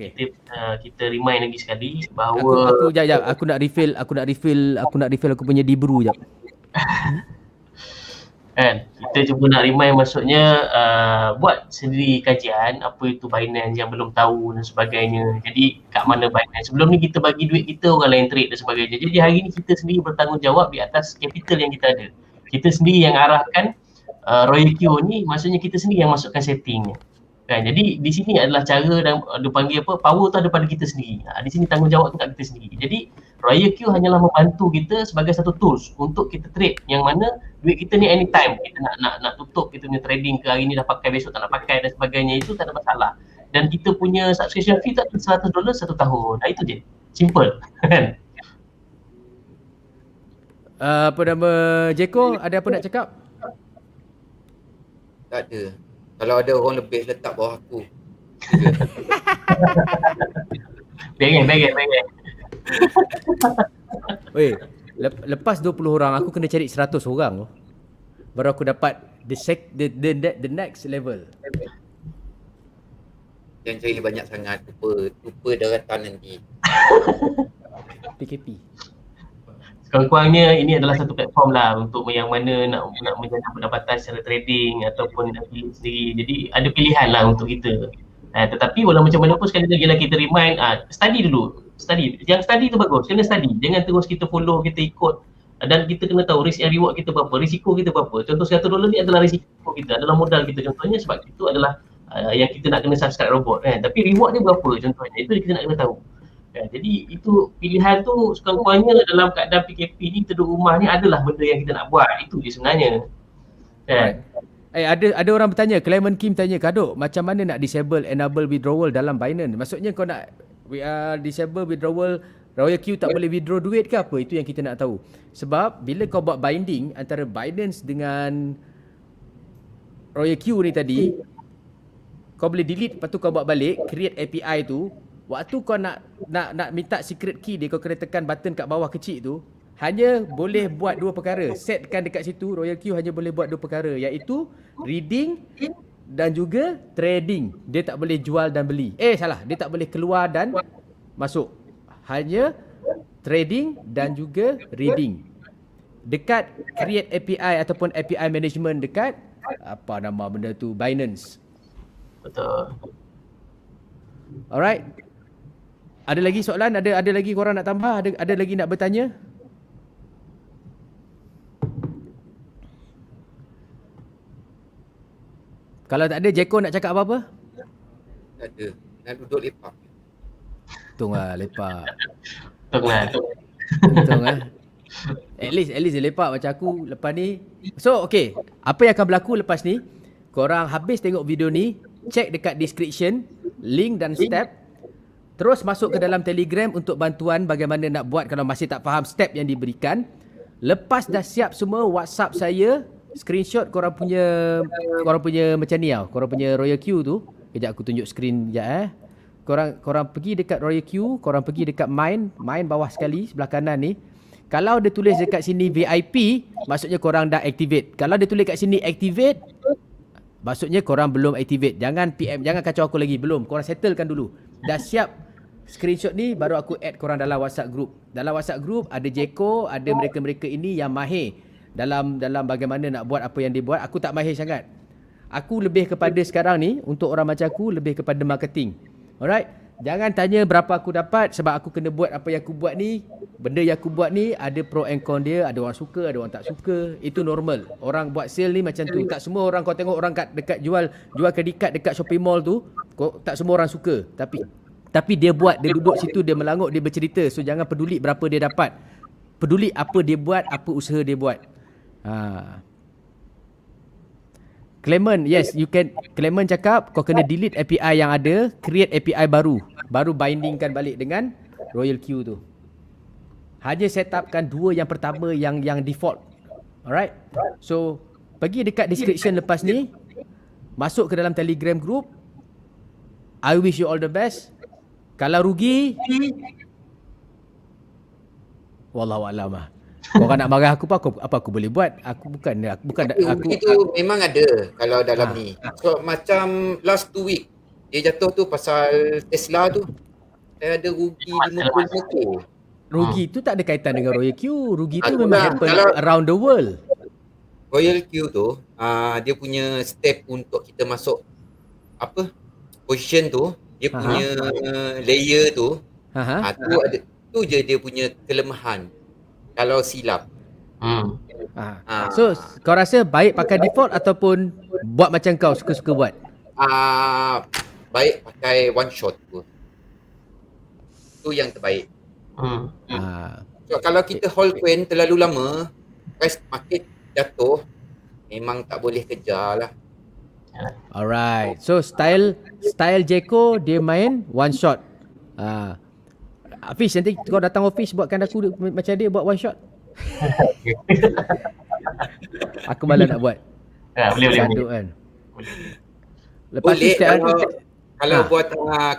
kita remind lagi sekali bahawa aku nak refill aku punya Dibru jap. Kan, kita cuba nak remind, maksudnya buat sendiri kajian apa itu Binance yang belum tahu dan sebagainya. Jadi kat mana Binance, sebelum ni kita bagi duit kita, orang lain trade dan sebagainya. Jadi hari ni kita sendiri bertanggungjawab di atas capital yang kita ada. Kita sendiri yang arahkan Royal Q ni, maksudnya kita sendiri yang masukkan settingnya. Kan, jadi di sini adalah cara dan dia panggil apa, power tu ada pada kita sendiri. Di sini tanggungjawab tu kat kita sendiri. Jadi Royal Q hanyalah membantu kita sebagai satu tools untuk kita trade, yang mana duit kita ni anytime kita nak tutup kita punya trading ke hari ni dah pakai, besok tak nak pakai dan sebagainya, itu tak ada masalah. dan kita punya subscription fee tak $100 1 tahun. Itu je. Simple. Kan? Apa nama Jeko, ada apa nak cakap? Tak ada. Kalau ada orang lebih letak bawah aku. Bengeng. Weh, lepas 20 orang aku kena cari 100 orang loh. Baru aku dapat the next level. Yang cari banyak sangat, lupa daratan nanti. PKP. Sekurang-kurangnya ini adalah satu platform lah untuk yang mana nak menjana pendapatan secara trading ataupun affiliate sendiri. Jadi ada pilihan lah untuk kita. Tetapi walau macam mana pun sekali lagi lah kita remind, study dulu. Yang study tu bagus, kena study. Jangan terus kita follow, kita ikut. Dan kita kena tahu risk and reward kita berapa, risiko kita berapa. Contoh $100 ni adalah risiko kita, adalah modal kita contohnya, sebab itu adalah yang kita nak kena subscribe robot. Tapi reward dia berapa contohnya, itu kita nak kena tahu. Jadi itu pilihan tu sekurang-kurangnya dalam keadaan PKP ni, kita duduk rumah ni adalah benda yang kita nak buat. Itu je sebenarnya. Ada orang bertanya, Clement Kim tanya, Kadok, macam mana nak disable enable withdrawal dalam Binance? Maksudnya kau nak disable withdrawal, Royal Q tak boleh withdraw duit ke apa? Itu yang kita nak tahu. Sebab bila kau buat binding antara Binance dengan Royal Q ni tadi, kau boleh delete, lepas tu kau buat balik, create API tu. Waktu kau nak minta secret key dia, kau kena tekan button kat bawah kecil tu. Hanya boleh buat dua perkara. Setkan dekat situ, Royal Q hanya boleh buat dua perkara, iaitu reading dan juga trading. Dia tak boleh jual dan beli. Salah, dia tak boleh keluar dan masuk. Hanya trading dan juga reading. Dekat create API ataupun API management dekat apa nama benda tu, Binance. Betul. Alright. Ada lagi soalan? Ada lagi korang nak tambah? Ada lagi nak bertanya? Kalau tak ada, Jeko nak cakap apa-apa? Tak ada. Nak duduk lepak. Tunglah lepak. Tunglah. At least dia lepak macam aku lepas ni. So okay, apa yang akan berlaku lepas ni, korang habis tengok video ni, check dekat description link dan step. Terus masuk ke dalam Telegram untuk bantuan bagaimana nak buat kalau masih tak faham step yang diberikan. Lepas dah siap semua, WhatsApp saya, screenshot korang punya macam ni tau. Korang punya Royal Q tu. Kejap aku tunjuk screen sekejap Korang pergi dekat Royal Q, korang pergi dekat Mine bawah sekali sebelah kanan ni. Kalau dia tulis dekat sini VIP, maksudnya korang dah activate. Kalau dia tulis kat sini activate, maksudnya korang belum activate. Jangan PM, jangan kacau aku lagi, belum. Korang settlekan dulu. Dah siap screenshot ni, baru aku add korang dalam WhatsApp group. Dalam WhatsApp group ada Jeko, ada mereka-mereka ini yang mahir dalam bagaimana nak buat apa yang dia buat. Aku tak mahir sangat. Aku lebih kepada sekarang ni, untuk orang macam aku, lebih kepada marketing. Alright? Jangan tanya berapa aku dapat, sebab aku kena buat apa yang aku buat ni. Benda yang aku buat ni ada pro and con dia. Ada orang suka, ada orang tak suka. Itu normal. Orang buat sale ni macam tu. Tak semua orang, kau tengok orang dekat jual credit card dekat shopping mall tu, tak semua orang suka. Tapi dia buat, dia duduk situ, dia melanguk, dia bercerita. So jangan peduli berapa dia dapat. Peduli apa dia buat, apa usaha dia buat. Clement, yes, you can. Clement cakap kau kena delete API yang ada, create API baru bindingkan balik dengan Royal Q tu. Hanya set upkan dua yang pertama yang default. Alright? So pergi dekat description lepas ni, masuk ke dalam Telegram group. I wish you all the best. Kalau rugi, wallahualam lah. Korang nak marah aku apa aku boleh buat? Aku itu memang ada kalau dalam ni. So macam last 2 week dia jatuh tu pasal Tesla tu. Saya ada rugi 50. Rugi tu tak ada kaitan dengan Royal Q. Rugi tu memang happen around the world. Royal Q tu dia punya step untuk kita masuk position tu, dia punya layer tu. Tu je dia punya kelemahan. Kalau silap. So kau rasa baik pakai default ataupun buat macam kau suka-suka buat? Baik pakai one shot tu. Tu yang terbaik. So kalau kita hold coin terlalu lama, price market jatuh, memang tak boleh kejar lah. Alright. So style Jeko dia main one shot. Hafiz, nanti kau datang office buatkan aku macam dia buat one shot. Aku malas nak buat. Boleh. Kan. Lepas Boleh tu kalau buat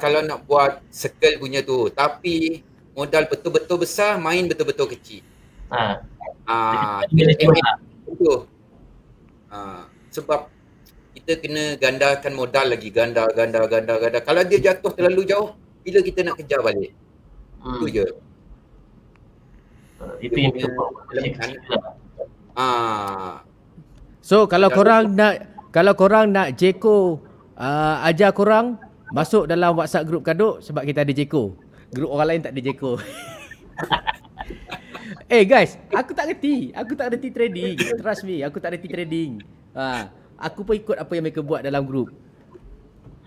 kalau nak buat circle punya tu, tapi modal betul-betul besar, main betul-betul kecil. Betul. Sebab kita kena gandakan modal lagi, ganda. Kalau dia jatuh terlalu jauh, bila kita nak kejar balik? Itu je. Itu yang kita buat. So kalau korang nak Jeko ajar korang masuk dalam WhatsApp group Kaduk sebab kita ada Jeko. Grup orang lain tak ada Jeko. Guys, aku tak reti trading. Trust me, aku tak reti trading. Aku pun ikut apa yang mereka buat dalam grup.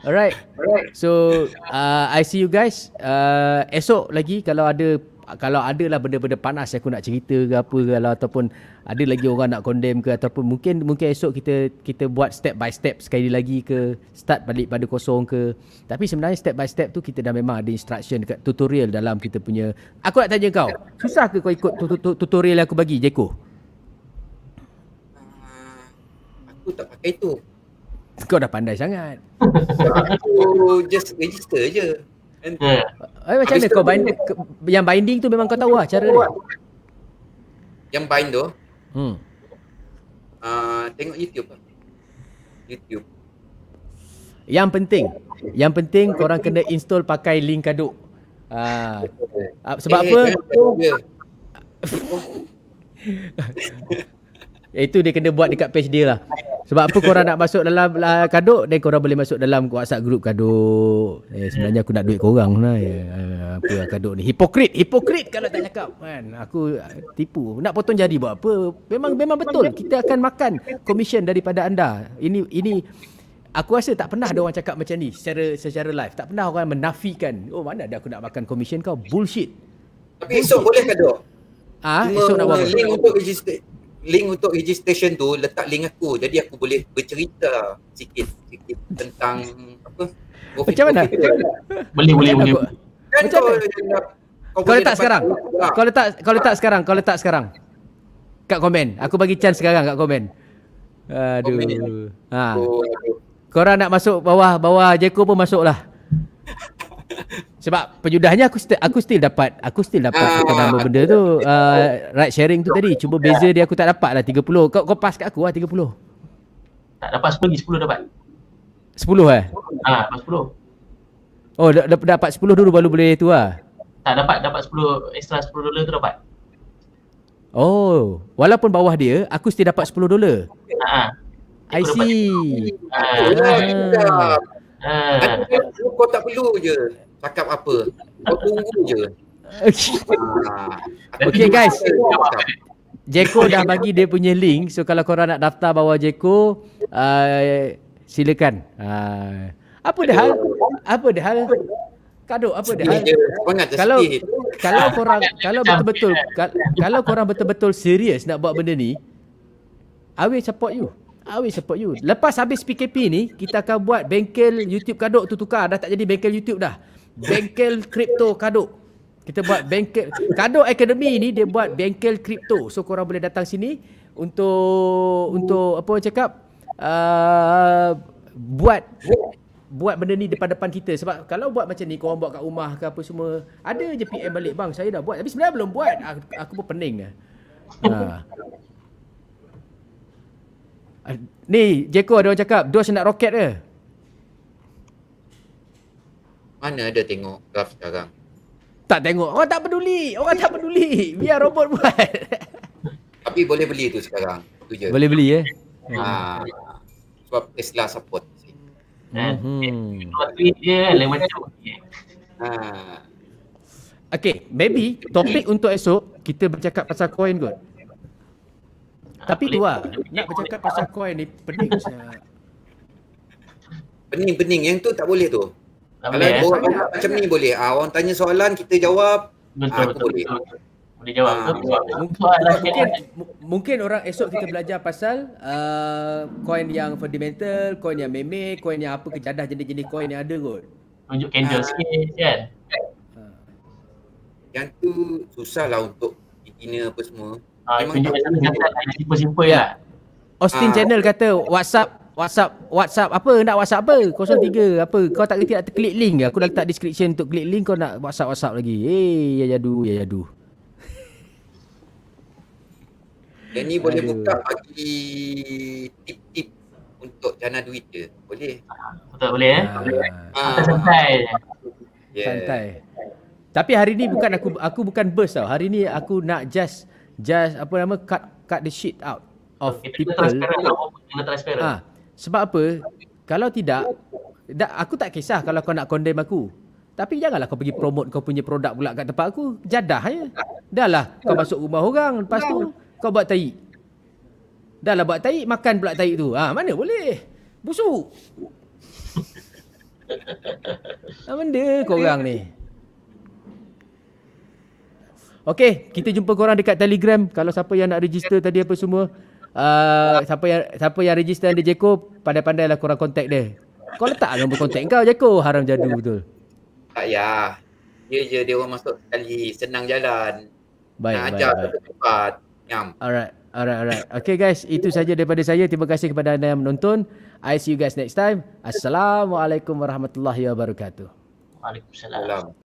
Alright. So I see you guys. Esok lagi kalau ada lah benda-benda panas aku nak cerita ke apa ke, ataupun ada lagi orang nak condemn ke, ataupun mungkin esok kita buat step by step sekali lagi ke, start balik pada kosong ke. Tapi sebenarnya step by step tu kita dah memang ada instruction dekat tutorial dalam kita punya. Aku nak tanya kau, susah ke kau ikut tutorial yang aku bagi, Jeko? Aku tak pakai tu. Kau dah pandai sangat. Aku just register je. Macam mana kau yang binding tu memang kau tahu lah cara dia? Yang bind tu? Tengok YouTube. Yang penting korang kena install pakai link Kaduk. Sebab apa? Itu dia kena buat dekat page dia lah. Sebab apa korang nak masuk dalam Kaduk, dan korang boleh masuk dalam WhatsApp group Kaduk. Sebenarnya aku nak duit korang lah. Apa Kaduk ni? Hipokrit kalau tak cakap kan. Aku tipu. Nak potong jari buat apa? Memang betul. Kita akan makan commission daripada anda. Ini aku rasa tak pernah ada orang cakap macam ni secara live. Tak pernah orang menafikan, oh mana ada aku nak makan commission kau. Bullshit. Tapi esok boleh Kaduk? Esok nak buat apa? Link untuk registration tu letak link aku, jadi aku boleh bercerita sikit tentang apa? Macam mana? Boleh. Kan kau letak sekarang. Kau letak sekarang. Kat komen. Aku bagi chance sekarang kat komen. Aduh. Korang nak masuk bawah Jeko pun masuklah. Sebab penjudahnya aku still dapat apa nama benda tu, right sharing tu tadi. Cuma beza dia aku tak dapat lah 30. Kau pass kat aku lah 30. Tak dapat 10 dapat. 10 dapat 10. Oh, dapat 10 dulu baru boleh tu lah. Tak dapat 10 extra $10 tu dapat. Oh, walaupun bawah dia aku still dapat $10. I see. Kau tak perlu je cakap apa. Kau tunggu je. Okay guys, Jeko dah bagi dia punya link. So kalau korang nak daftar bawah Jeko, silakan. Apa dah hal? Kaduk, apa dah hal? Kalau korang betul-betul serius nak buat benda ni, I will support you. Lepas habis PKP ni, kita akan buat bengkel YouTube Kaduk tu tukar. Dah tak jadi bengkel YouTube dah. Bengkel kripto Kaduk. Kita buat bengkel Kaduk Academy ni, dia buat bengkel kripto. So korang boleh datang sini untuk apa orang cakap, buat benda ni depan kita. Sebab kalau buat macam ni, korang buat kat rumah ke apa semua, ada je PM balik, bang saya dah buat tapi sebenarnya belum buat. Aku pun pening. Ni Jeko ada orang cakap Dos nak roket ke? Mana ada tengok graf sekarang? Tak tengok. Orang tak peduli. Biar robot buat. Tapi boleh beli tu sekarang. Tu je. Boleh beli Sebab Tesla support. Okay, maybe topik untuk esok kita bercakap pasal coin kot. Tapi tu lah, nak bercakap pasal coin ni pening sangat. Pening. Yang tu tak boleh tu. Kalau orang macam ni boleh. Orang tanya soalan, kita jawab. Betul. Boleh jawab ke? Mungkin orang esok kita belajar pasal coin yang fundamental, coin yang meme, coin yang apa kejadah jenis-jenis coin yang ada kot. Tunjuk candle sikit kan. Yang tu susah lah untuk beginner apa semua. Tunjuk yang simple-simple lah. Austin Channel kata WhatsApp apa nak WhatsApp apa 03 apa kau tak kerti nak klik link ke? Aku dah letak description untuk klik link, kau nak WhatsApp lagi. Ya jadu. Yang ni boleh buka bagi tip-tip untuk jana duit je. Boleh. Betul boleh santai je. Santai. Tapi hari ni bukan aku bukan burst tau. Hari ni aku nak just apa nama cut the shit out of people. Transparent. Sebab apa? Kalau tidak, aku tak kisah kalau kau nak condemn aku. Tapi janganlah kau pergi promote kau punya produk pula kat tempat aku. Jadah je. Dah lah kau masuk rumah orang, lepas tu kau buat tahi. Dah lah buat tahi, makan pula tahi tu. Mana boleh? Busuk. Apa benda korang ni? Okey, kita jumpa korang dekat Telegram. Kalau siapa yang nak register tadi apa semua, siapa yang register under Jeko, pandai-pandailah korang contact dia. Kau letak nombor contact kau Jeko, haram jadu betul. Tak payah. Dia orang masuk sekali, senang jalan. Baik. Cepat. Nyam. Alright. Okay guys, itu saja daripada saya. Terima kasih kepada anda yang menonton. I see you guys next time. Assalamualaikum warahmatullahi wabarakatuh. Waalaikumsalam.